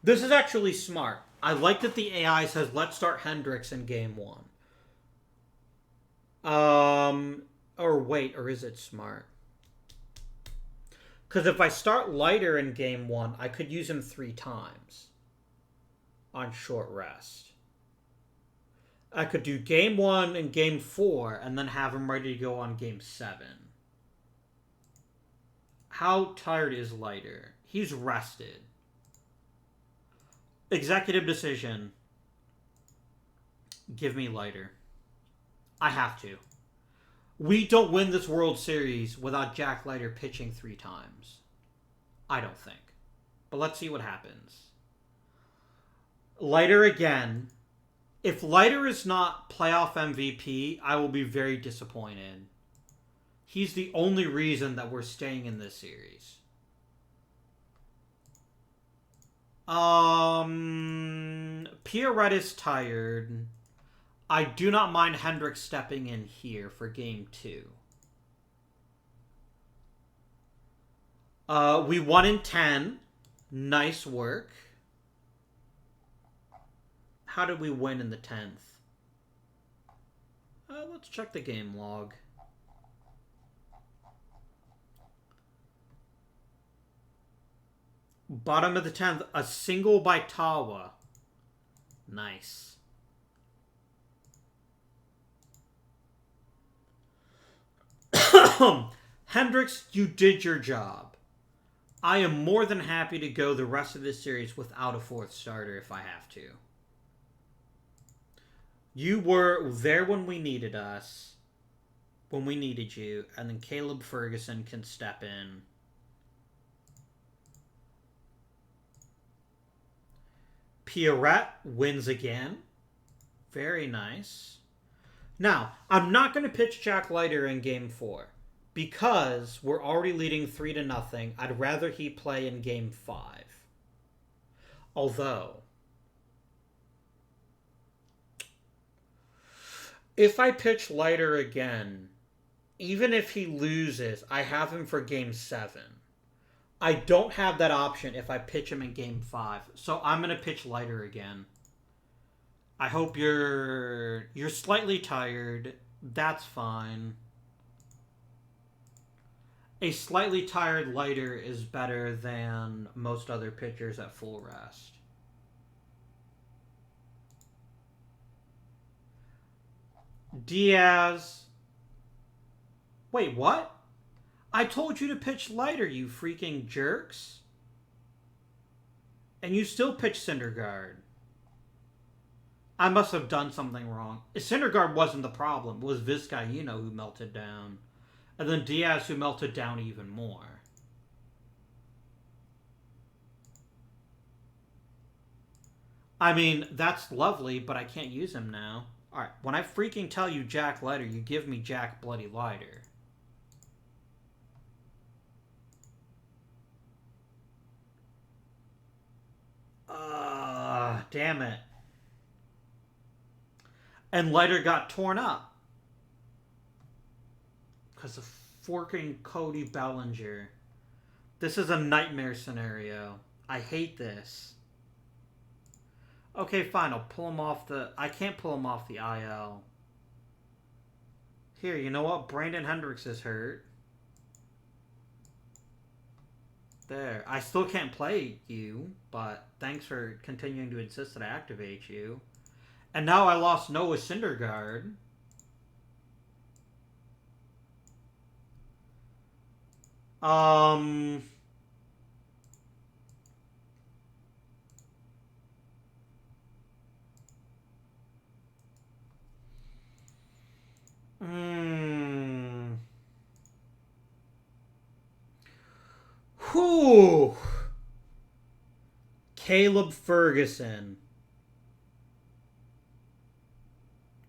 This is actually smart. I like that the AI says, let's start Hendricks in game 1. Or wait, or is it smart? Because if I start Leiter in game 1, I could use him 3 times on short rest. I could do game 1 and game 4 and then have him ready to go on game 7. How tired is Leiter? He's rested. Executive decision. Give me Leiter. I have to. We don't win this World Series without Jack Leiter pitching 3 times. I don't think. But let's see what happens. Leiter again. If Leiter is not playoff MVP, I will be very disappointed. He's the only reason that we're staying in this series. Pierrette is tired. I do not mind Hendricks stepping in here for game 2. We won in 10. Nice work. How did we win in the 10th? Let's check the game log. Bottom of the 10th, a single by Tawa. Nice. Hendricks, you did your job. I am more than happy to go the rest of this series without a 4th starter if I have to. You were there when we needed us. When we needed you. And then Caleb Ferguson can step in. Pierrette wins again. Very nice. Now, I'm not going to pitch Jack Leiter in game 4. Because we're already leading 3-0. I'd rather he play in game 5. Although, if I pitch Leiter again, even if he loses, I have him for game 7. I don't have that option if I pitch him in game 5. So I'm going to pitch Leiter again. I hope you're slightly tired. That's fine. A slightly tired Leiter is better than most other pitchers at full rest. Diaz. Wait, what? I told you to pitch Leiter, you freaking jerks. And you still pitch Syndergaard. I must have done something wrong. Syndergaard wasn't the problem. It was Vizcaíno who melted down. And then Diaz who melted down even more. I mean, that's lovely, but I can't use him now. Alright, when I freaking tell you Jack Leiter, you give me Jack Bloody Leiter. Damn it. And Leiter got torn up. Because of forking Cody Bellinger. This is a nightmare scenario. I hate this. Okay, fine. I'll pull him off the... I can't pull him off the IL. Here, you know what? Brandon Hendricks is hurt. There. I still can't play you, but thanks for continuing to insist that I activate you. And now I lost Noah Syndergaard. Whew. Caleb Ferguson.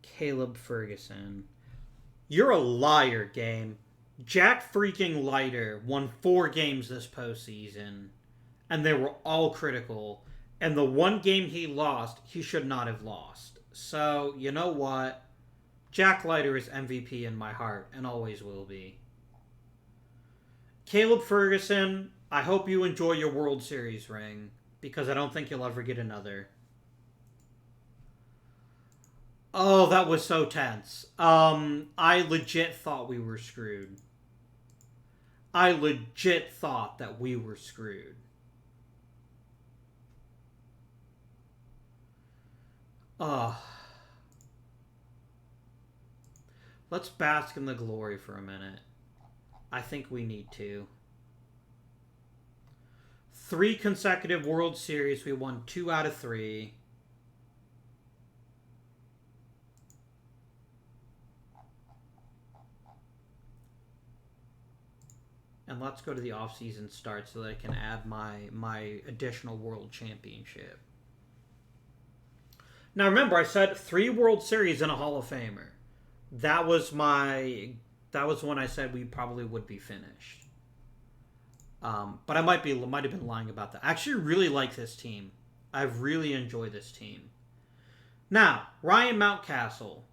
Caleb Ferguson. You're a liar, game. Jack freaking Leiter won 4 games this postseason, and they were all critical. And the one game he lost, he should not have lost. So, you know what? Jack Leiter is MVP in my heart, and always will be. Caleb Ferguson, I hope you enjoy your World Series ring, because I don't think you'll ever get another. Oh, that was so tense. I legit thought we were screwed. I legit thought that we were screwed. Let's bask in the glory for a minute. I think we need to. 3 consecutive World Series. We won 2 out of 3. And let's go to the off-season start so that I can add my additional World Championship. Now remember, I said 3 World Series and a Hall of Famer. That was my That was when I said we probably would be finished. But I might have been lying about that. I actually really like this team. I've really enjoyed this team. Now, Ryan Mountcastle,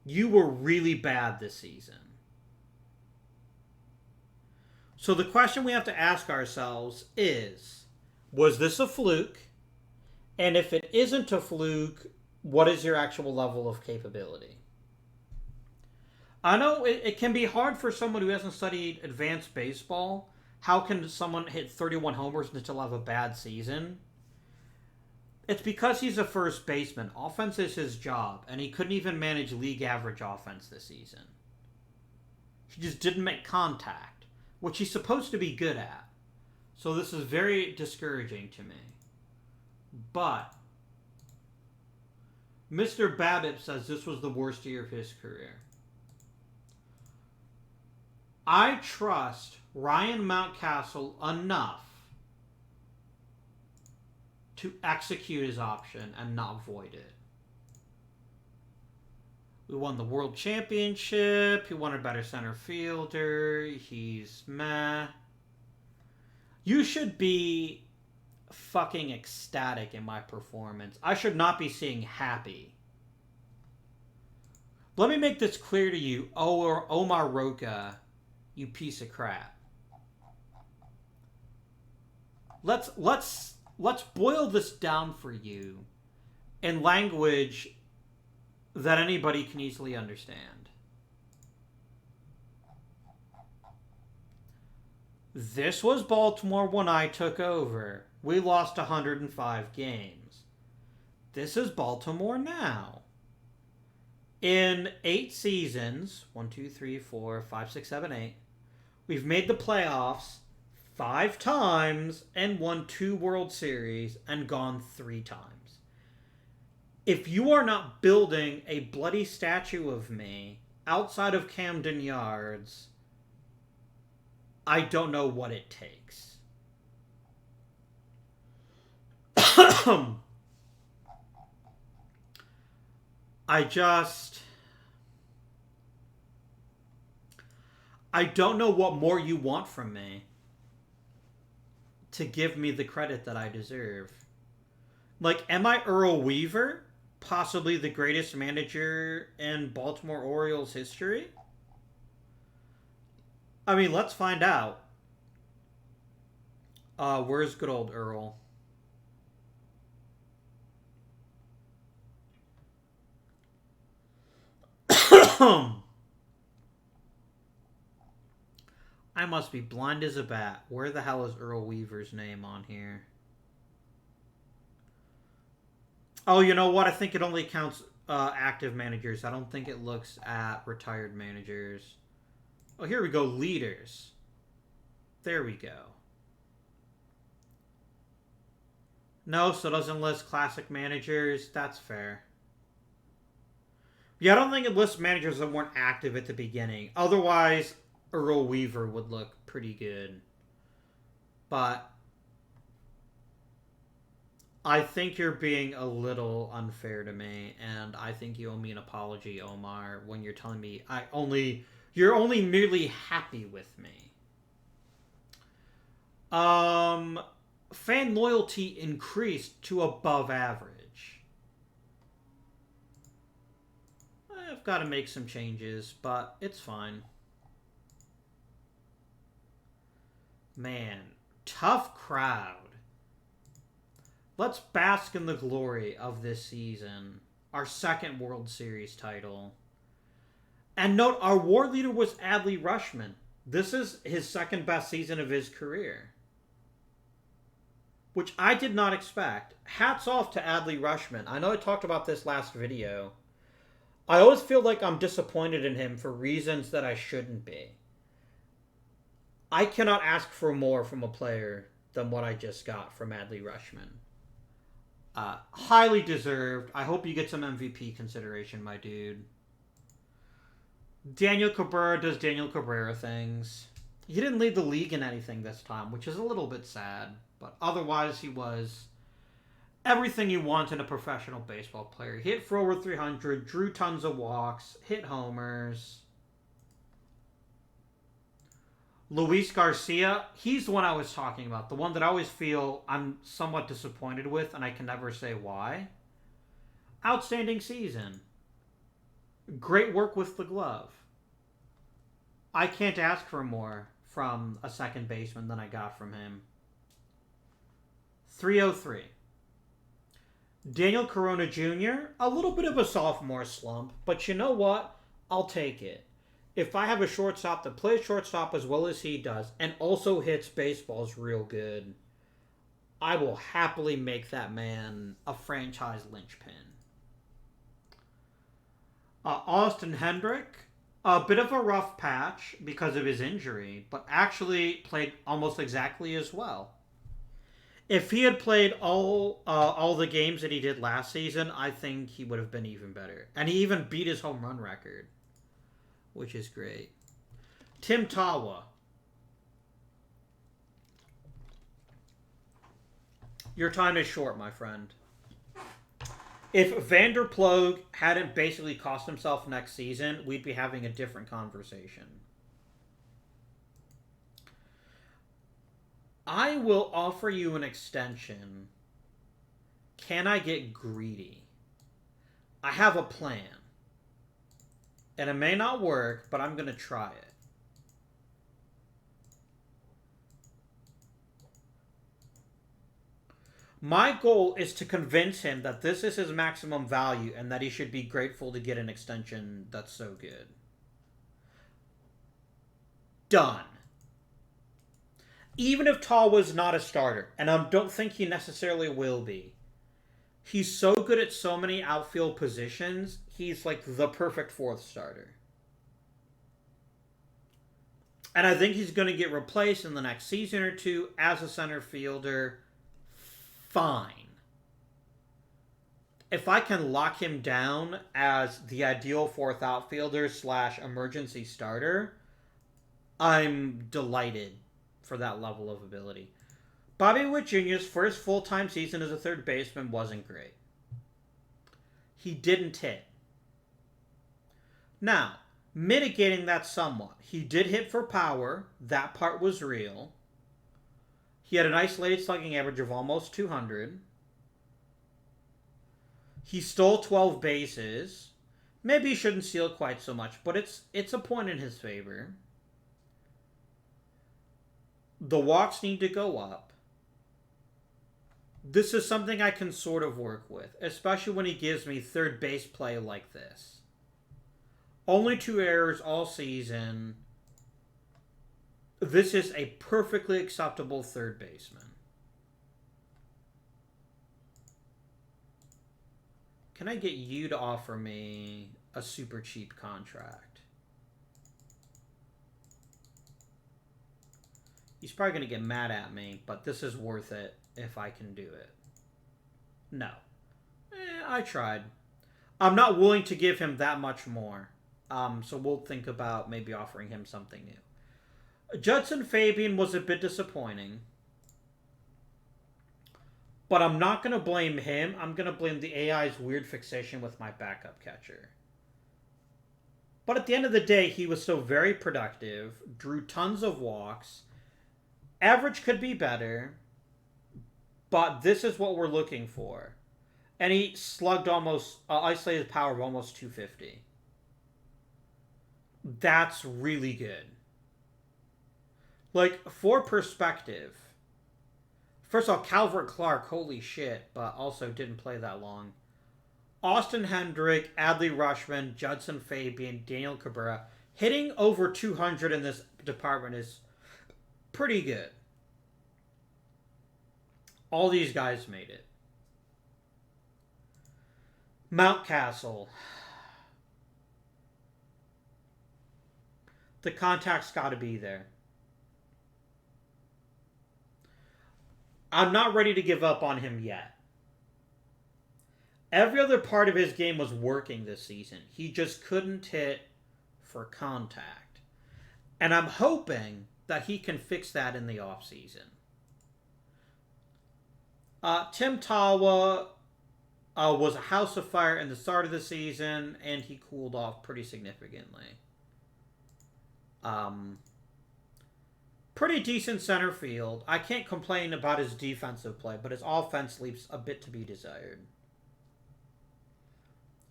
you were really bad this season. So the question we have to ask ourselves is, was this a fluke? And if it isn't a fluke, what is your actual level of capability? I know it can be hard for someone who hasn't studied advanced baseball. How can someone hit 31 homers and still have a bad season? It's because he's a first baseman. Offense is his job, and he couldn't even manage league average offense this season. He just didn't make contact, which he's supposed to be good at. So this is very discouraging to me. But Mr. Babbitt says this was the worst year of his career. I trust Ryan Mountcastle enough to execute his option and not void it. We won the World Championship. He won a better center fielder. He's meh. You should be fucking ecstatic in my performance. I should not be seeing happy. Let me make this clear to you, Omar Roca, you piece of crap. Let's boil this down for you in language that anybody can easily understand. This was Baltimore when I took over. We lost 105 games. This is Baltimore now. In 8 seasons, 1, 2, 3, 4, 5, 6, 7, 8, we've made the playoffs 5 times and won 2 World Series and gone 3 times. If you are not building a bloody statue of me outside of Camden Yards, I don't know what it takes. I don't know what more you want from me to give me the credit that I deserve. Like, am I Earl Weaver? Possibly the greatest manager in Baltimore Orioles history? I mean, let's find out. Where's good old Earl? I must be blind as a bat. Where the hell is Earl Weaver's name on here? Oh, you know what? I think it only counts active managers. I don't think it looks at retired managers. Oh, here we go. Leaders. There we go. No, so it doesn't list classic managers. That's fair. Yeah, I don't think it lists managers that weren't active at the beginning. Otherwise, Earl Weaver would look pretty good. But I think you're being a little unfair to me, and I think you owe me an apology, Omar, when you're telling me you're only merely happy with me. Fan loyalty increased to above average. I've got to make some changes, but it's fine. Man, tough crowd. Let's bask in the glory of this season. Our second World Series title. And note, our war leader was Adley Rutschman. This is his second best season of his career, which I did not expect. Hats off to Adley Rutschman. I know I talked about this last video. I always feel like I'm disappointed in him for reasons that I shouldn't be. I cannot ask for more from a player than what I just got from Adley Rutschman. Highly deserved. I hope you get some MVP consideration, my dude. Daniel Cabrera does Daniel Cabrera things. He didn't lead the league in anything this time, which is a little bit sad. But otherwise, he was Everything you want in a professional baseball player. Hit for over 300, drew tons of walks, hit homers. Luis Garcia, he's the one I was talking about. The one that I always feel I'm somewhat disappointed with, and I can never say why. Outstanding season. Great work with the glove. I can't ask for more from a second baseman than I got from him. 303. Daniel Corona Jr., a little bit of a sophomore slump, but you know what? I'll take it. If I have a shortstop that plays shortstop as well as he does and also hits baseballs real good, I will happily make that man a franchise linchpin. Austin Hendrick, a bit of a rough patch because of his injury, but actually played almost exactly as well. If he had played all the games that he did last season, I think he would have been even better. And he even beat his home run record, which is great. Tim Tawa. Your time is short, my friend. If Vander Ploeg hadn't basically cost himself next season, we'd be having a different conversation. I will offer you an extension. Can I get greedy? I have a plan. And it may not work, but I'm going to try it. My goal is to convince him that this is his maximum value and that he should be grateful to get an extension that's so good. Done. Even if Tall was not a starter, and I don't think he necessarily will be, he's so good at so many outfield positions, he's like the perfect fourth starter. And I think he's going to get replaced in the next season or two as a center fielder. Fine. If I can lock him down as the ideal fourth outfielder / emergency starter, I'm delighted for that level of ability. Bobby Witt Jr.'s first full-time season as a third baseman wasn't great. He didn't hit. Now, mitigating that somewhat, he did hit for power. That part was real. He had an isolated slugging average of almost 200. He stole 12 bases. Maybe he shouldn't steal quite so much, but it's a point in his favor. The walks need to go up. This is something I can sort of work with, especially when he gives me third base play like this. Only 2 errors all season. This is a perfectly acceptable third baseman. Can I get you to offer me a super cheap contract? He's probably going to get mad at me, but this is worth it if I can do it. No. I tried. I'm not willing to give him that much more. So we'll think about maybe offering him something new. Judson Fabian was a bit disappointing. But I'm not going to blame him. I'm going to blame the AI's weird fixation with my backup catcher. But at the end of the day, he was still very productive, drew tons of walks. Average could be better, but this is what we're looking for. And he slugged almost, isolated power of almost 250. That's really good. Like, for perspective, first of all, Calvert Clark, holy shit, but also didn't play that long. Austin Hendrick, Adley Rutschman, Judson Fabian, Daniel Cabrera, hitting over 200 in this department is pretty good. All these guys made it. Mountcastle. The contact's got to be there. I'm not ready to give up on him yet. Every other part of his game was working this season. He just couldn't hit for contact. And I'm hoping that he can fix that in the offseason. Tim Tawa was a house of fire in the start of the season, and he cooled off pretty significantly. Pretty decent center field. I can't complain about his defensive play, but his offense leaves a bit to be desired.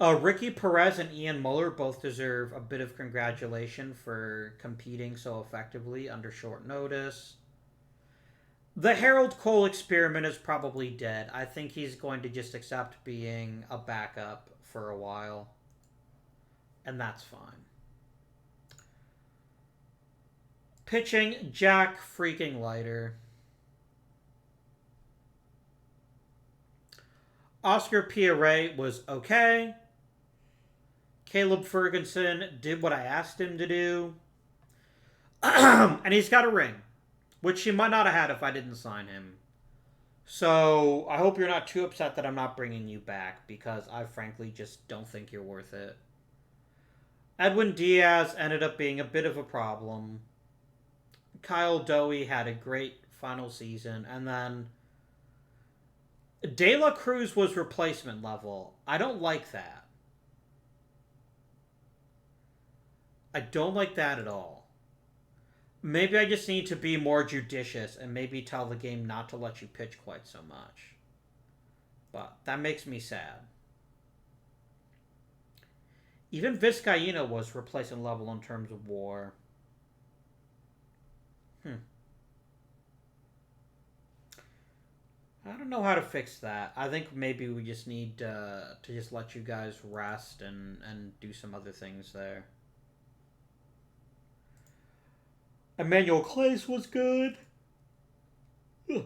Ricky Perez and Ian Muller both deserve a bit of congratulation for competing so effectively under short notice. The Harold Cole experiment is probably dead. I think he's going to just accept being a backup for a while. And that's fine. Pitching, Jack freaking Leiter. Oscar Pierre was okay. Caleb Ferguson did what I asked him to do. And he's got a ring, which he might not have had if I didn't sign him. So I hope you're not too upset that I'm not bringing you back, because I frankly just don't think you're worth it. Edwin Diaz ended up being a bit of a problem. Kyle Dowie had a great final season, and then De La Cruz was replacement level. I don't like that. I don't like that at all. Maybe I just need to be more judicious and maybe tell the game not to let you pitch quite so much. But that makes me sad. Even Vizcaíno was replacement level in terms of WAR. I don't know how to fix that. I think maybe we just need to just let you guys rest and do some other things there. Emmanuel Clays was good. Ugh.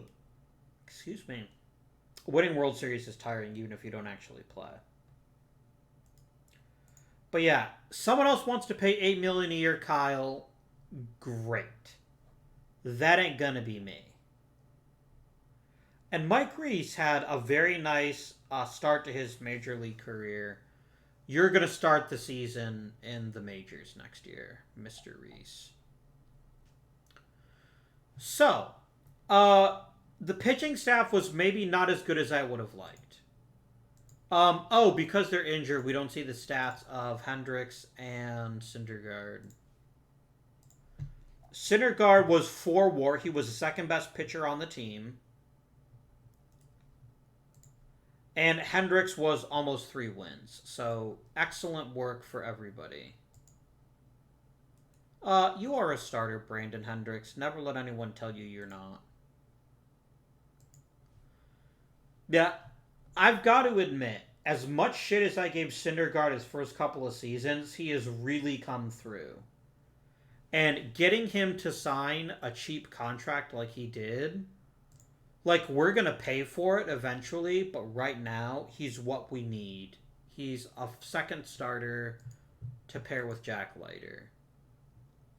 Excuse me. Winning World Series is tiring even if you don't actually play. But yeah, someone else wants to pay $8 million a year, Kyle. Great. That ain't gonna be me. And Mike Reese had a very nice start to his major league career. You're gonna start the season in the majors next year, Mr. Reese. So, the pitching staff was maybe not as good as I would have liked. Because they're injured, we don't see the stats of Hendricks and Syndergaard. Syndergaard was 4 WAR. He was the second best pitcher on the team. And Hendricks was almost 3 wins. So, excellent work for everybody. You are a starter, Brandon Hendricks. Never let anyone tell you you're not. Yeah, I've got to admit, as much shit as I gave Syndergaard his first couple of seasons, he has really come through. And getting him to sign a cheap contract like he did, like, we're going to pay for it eventually, but right now, he's what we need. He's a second starter to pair with Jack Leiter,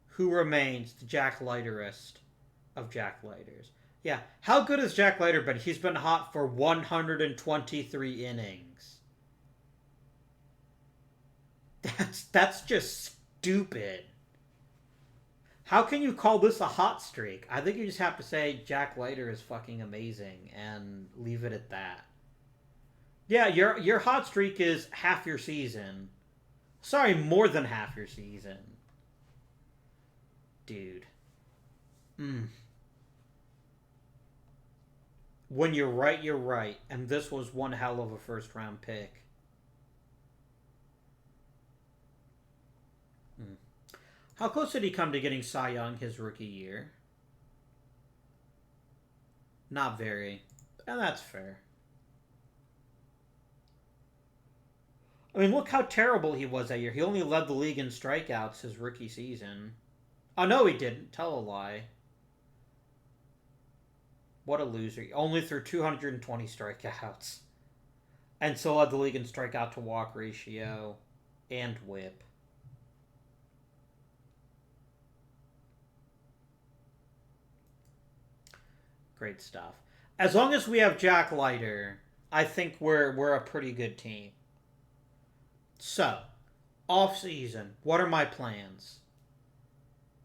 who remains the Jack Leiterist of Jack Leiters. Yeah, how good is Jack Leiter been? He's been hot for 123 innings. That's just stupid. How can you call this a hot streak? I think you just have to say Jack Leiter is fucking amazing and leave it at that. Yeah, your hot streak is half your season. Sorry, more than half your season. Dude. When you're right, you're right. And this was one hell of a first round pick. How close did he come to getting Cy Young his rookie year? Not very. And that's fair. I mean, look how terrible he was that year. He only led the league in strikeouts his rookie season. Oh, no, he didn't. Tell a lie. What a loser. He only threw 220 strikeouts. And still led the league in strikeout to walk ratio and whip. Great stuff. As long as we have Jack Leiter, I think we're a pretty good team. So, off season, what are my plans?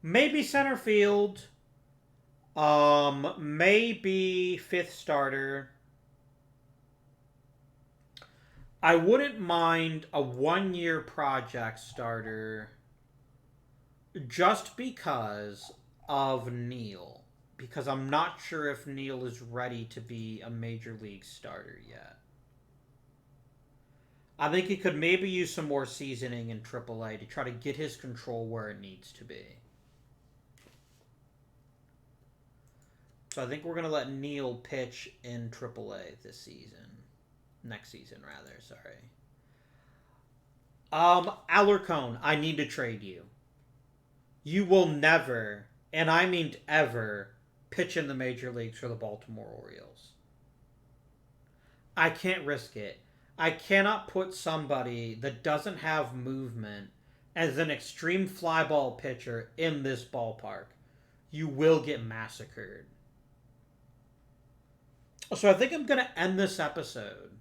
Maybe center field. Maybe 5th starter. I wouldn't mind a 1-year project starter just because of Neil. Because I'm not sure if Neil is ready to be a major league starter yet. I think he could maybe use some more seasoning in AAA to try to get his control where it needs to be. So I think we're going to let Neil pitch in AAA this season. Next season, rather. Sorry. Alarcon, I need to trade you. You will never, and I mean ever, pitch in the major leagues for the Baltimore Orioles. I can't risk it. I cannot put somebody that doesn't have movement as an extreme fly ball pitcher in this ballpark. You will get massacred. So I think I'm going to end this episode,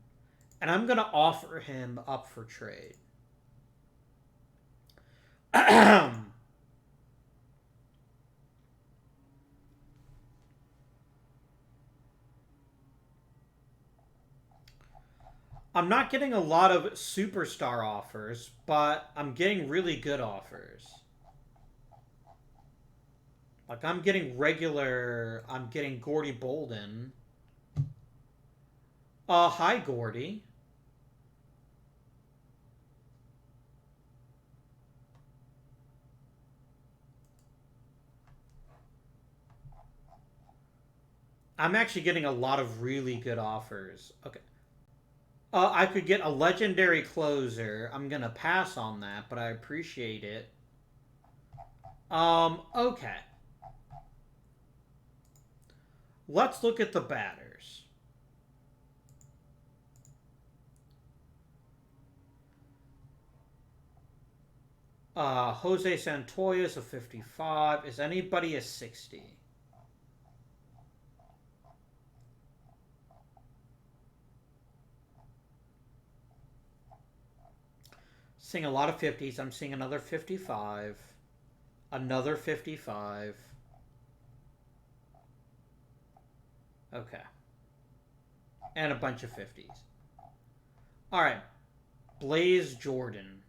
and I'm going to offer him up for trade. I'm not getting a lot of superstar offers, but I'm getting really good offers. Like, I'm getting Gordy Bolden. Hi, Gordy. I'm actually getting a lot of really good offers. Okay. I could get a legendary closer. I'm going to pass on that, but I appreciate it. Okay. Let's look at the batters. Jose Santoya is a 55. Is anybody a 60? Seeing a lot of 50s. I'm seeing another 55. Another 55. Okay. And a bunch of 50s. Alright. Blaze Jordan.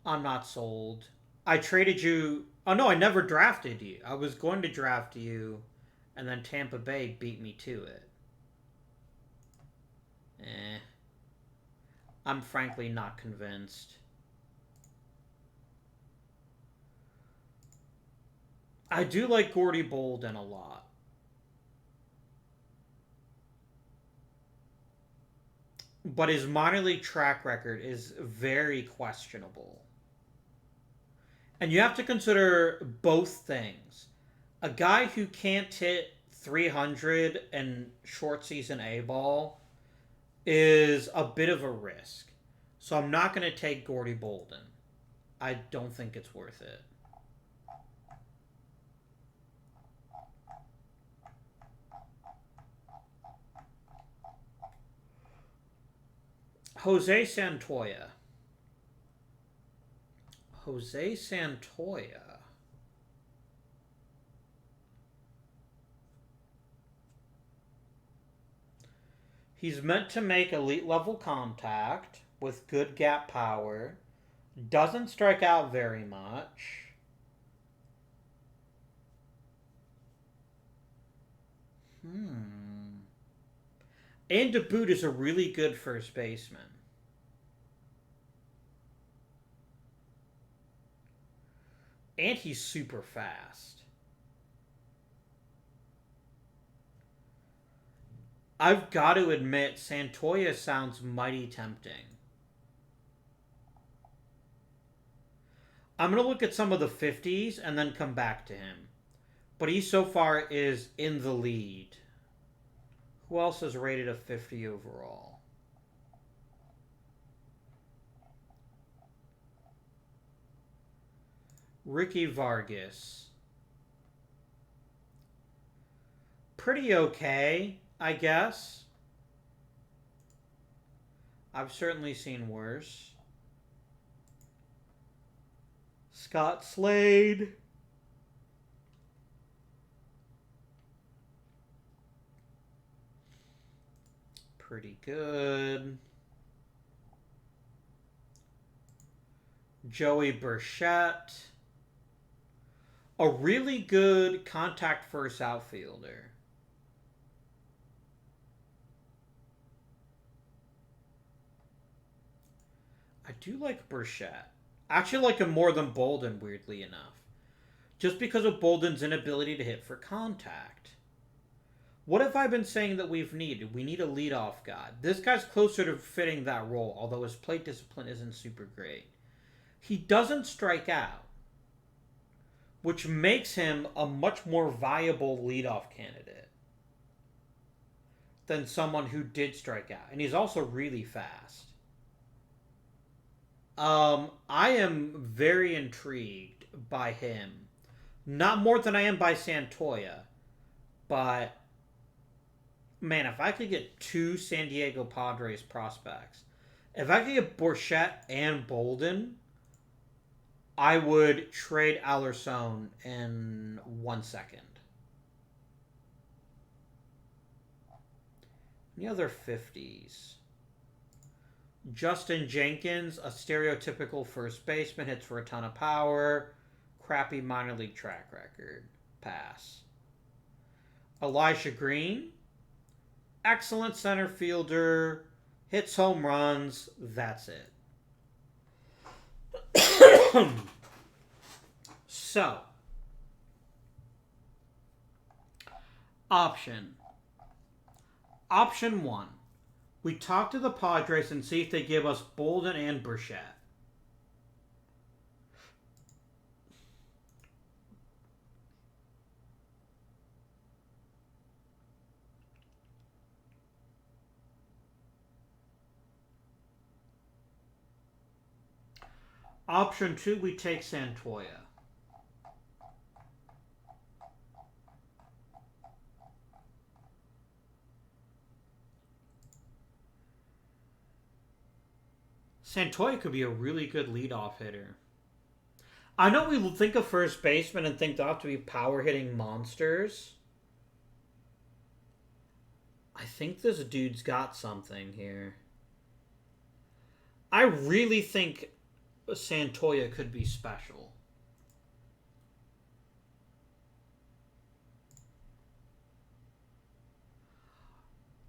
I'm not sold. I traded you... Oh, no, I never drafted you. I was going to draft you, and then Tampa Bay beat me to it. I'm frankly not convinced. I do like Gordy Bolden a lot. But his minor league track record is very questionable. And you have to consider both things. A guy who can't hit 300 in short season A-ball is a bit of a risk. So I'm not going to take Gordy Bolden. I don't think it's worth it. Jose Santoya. Jose Santoya. He's meant to make elite level contact with good gap power. Doesn't strike out very much. And to boot is a really good first baseman. And he's super fast. I've got to admit, Santoya sounds mighty tempting. I'm going to look at some of the 50s and then come back to him. But he so far is in the lead. Who else is rated a 50 overall? Ricky Vargas. Pretty okay, I guess. I've certainly seen worse. Scott Slade. pretty good. Joey Burchett. A really good contact first outfielder. I do like Burchett. I actually like him more than Bolden, weirdly enough. Just because of Bolden's inability to hit for contact. What have I been saying that we've needed? We need a leadoff guy. This guy's closer to fitting that role, although his plate discipline isn't super great. He doesn't strike out, which makes him a much more viable leadoff candidate than someone who did strike out. And he's also really fast. I am very intrigued by him. Not more than I am by Santoya, but man, if I could get 2 San Diego Padres prospects, if I could get Burchett and Bolden, I would trade Allerson in 1 second. Any other 50s? Justin Jenkins, a stereotypical first baseman, hits for a ton of power. Crappy minor league track record. Pass. Elijah Green, excellent center fielder, hits home runs. That's it. So, option 1. We talk to the Padres and see if they give us Bolden and Burchett. Option 2, we take Santoya. Santoya could be a really good leadoff hitter. I know we think of first baseman and think they'll have to be power-hitting monsters. I think this dude's got something here. I really think Santoya could be special.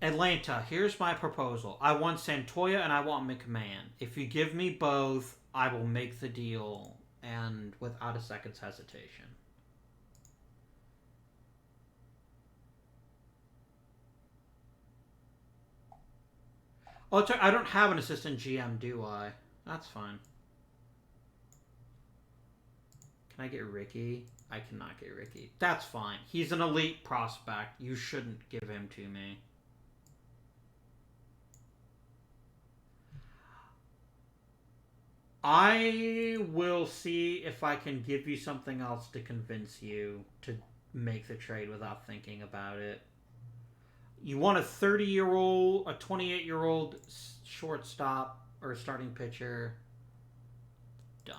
Atlanta, here's my proposal. I want Santoya and I want McMahon. If you give me both, I will make the deal, and without a second's hesitation. Oh, I don't have an assistant GM, do I? That's fine. Can I get Ricky? I cannot get Ricky. That's fine. He's an elite prospect. You shouldn't give him to me. I will see if I can give you something else to convince you to make the trade without thinking about it. You want a 30-year-old, a 28-year-old shortstop or starting pitcher. Done.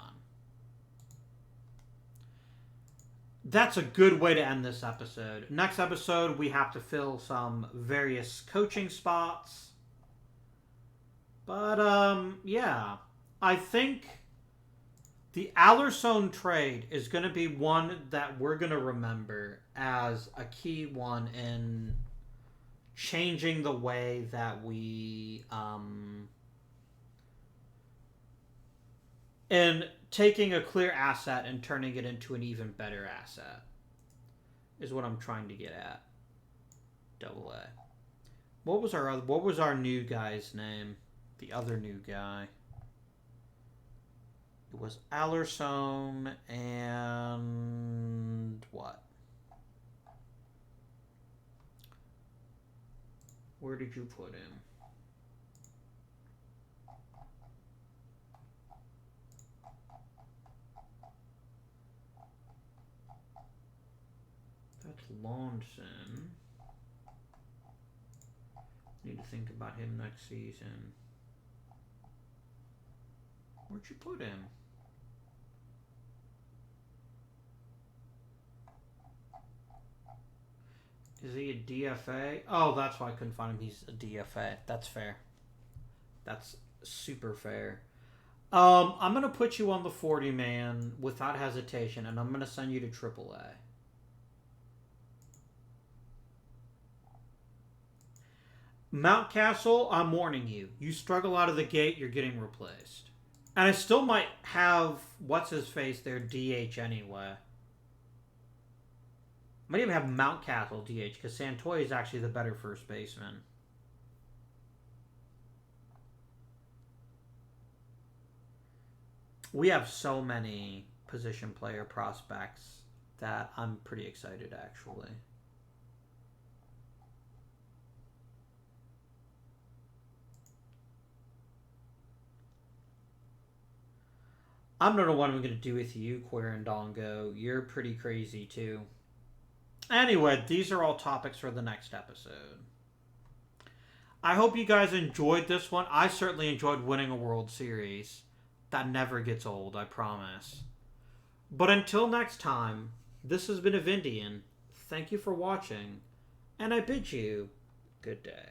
That's a good way to end this episode. Next episode, we have to fill some various coaching spots. But, yeah. I think the Allerson trade is going to be one that we're going to remember as a key one in changing the way that we... and taking a clear asset and turning it into an even better asset is what I'm trying to get at. Double A. What was our new guy's name? The other new guy. It was Allerson and what? Where did you put him? That's Lawson. Need to think about him next season. Where'd you put him? Is he a DFA? Oh, that's why I couldn't find him. He's a DFA. That's fair. That's super fair. I'm going to put you on the 40-man without hesitation, and I'm going to send you to AAA. Mountcastle, I'm warning you. You struggle out of the gate, you're getting replaced. And I still might have what's-his-face there DH anyway. Might even have Mountcastle DH, because Santoya is actually the better first baseman. We have so many position player prospects that I'm pretty excited, actually. I don't know what I'm going to do with you, Quirindongo. You're pretty crazy, too. Anyway, these are all topics for the next episode. I hope you guys enjoyed this one. I certainly enjoyed winning a World Series. That never gets old, I promise. But until next time, this has been Avindian. Thank you for watching, and I bid you good day.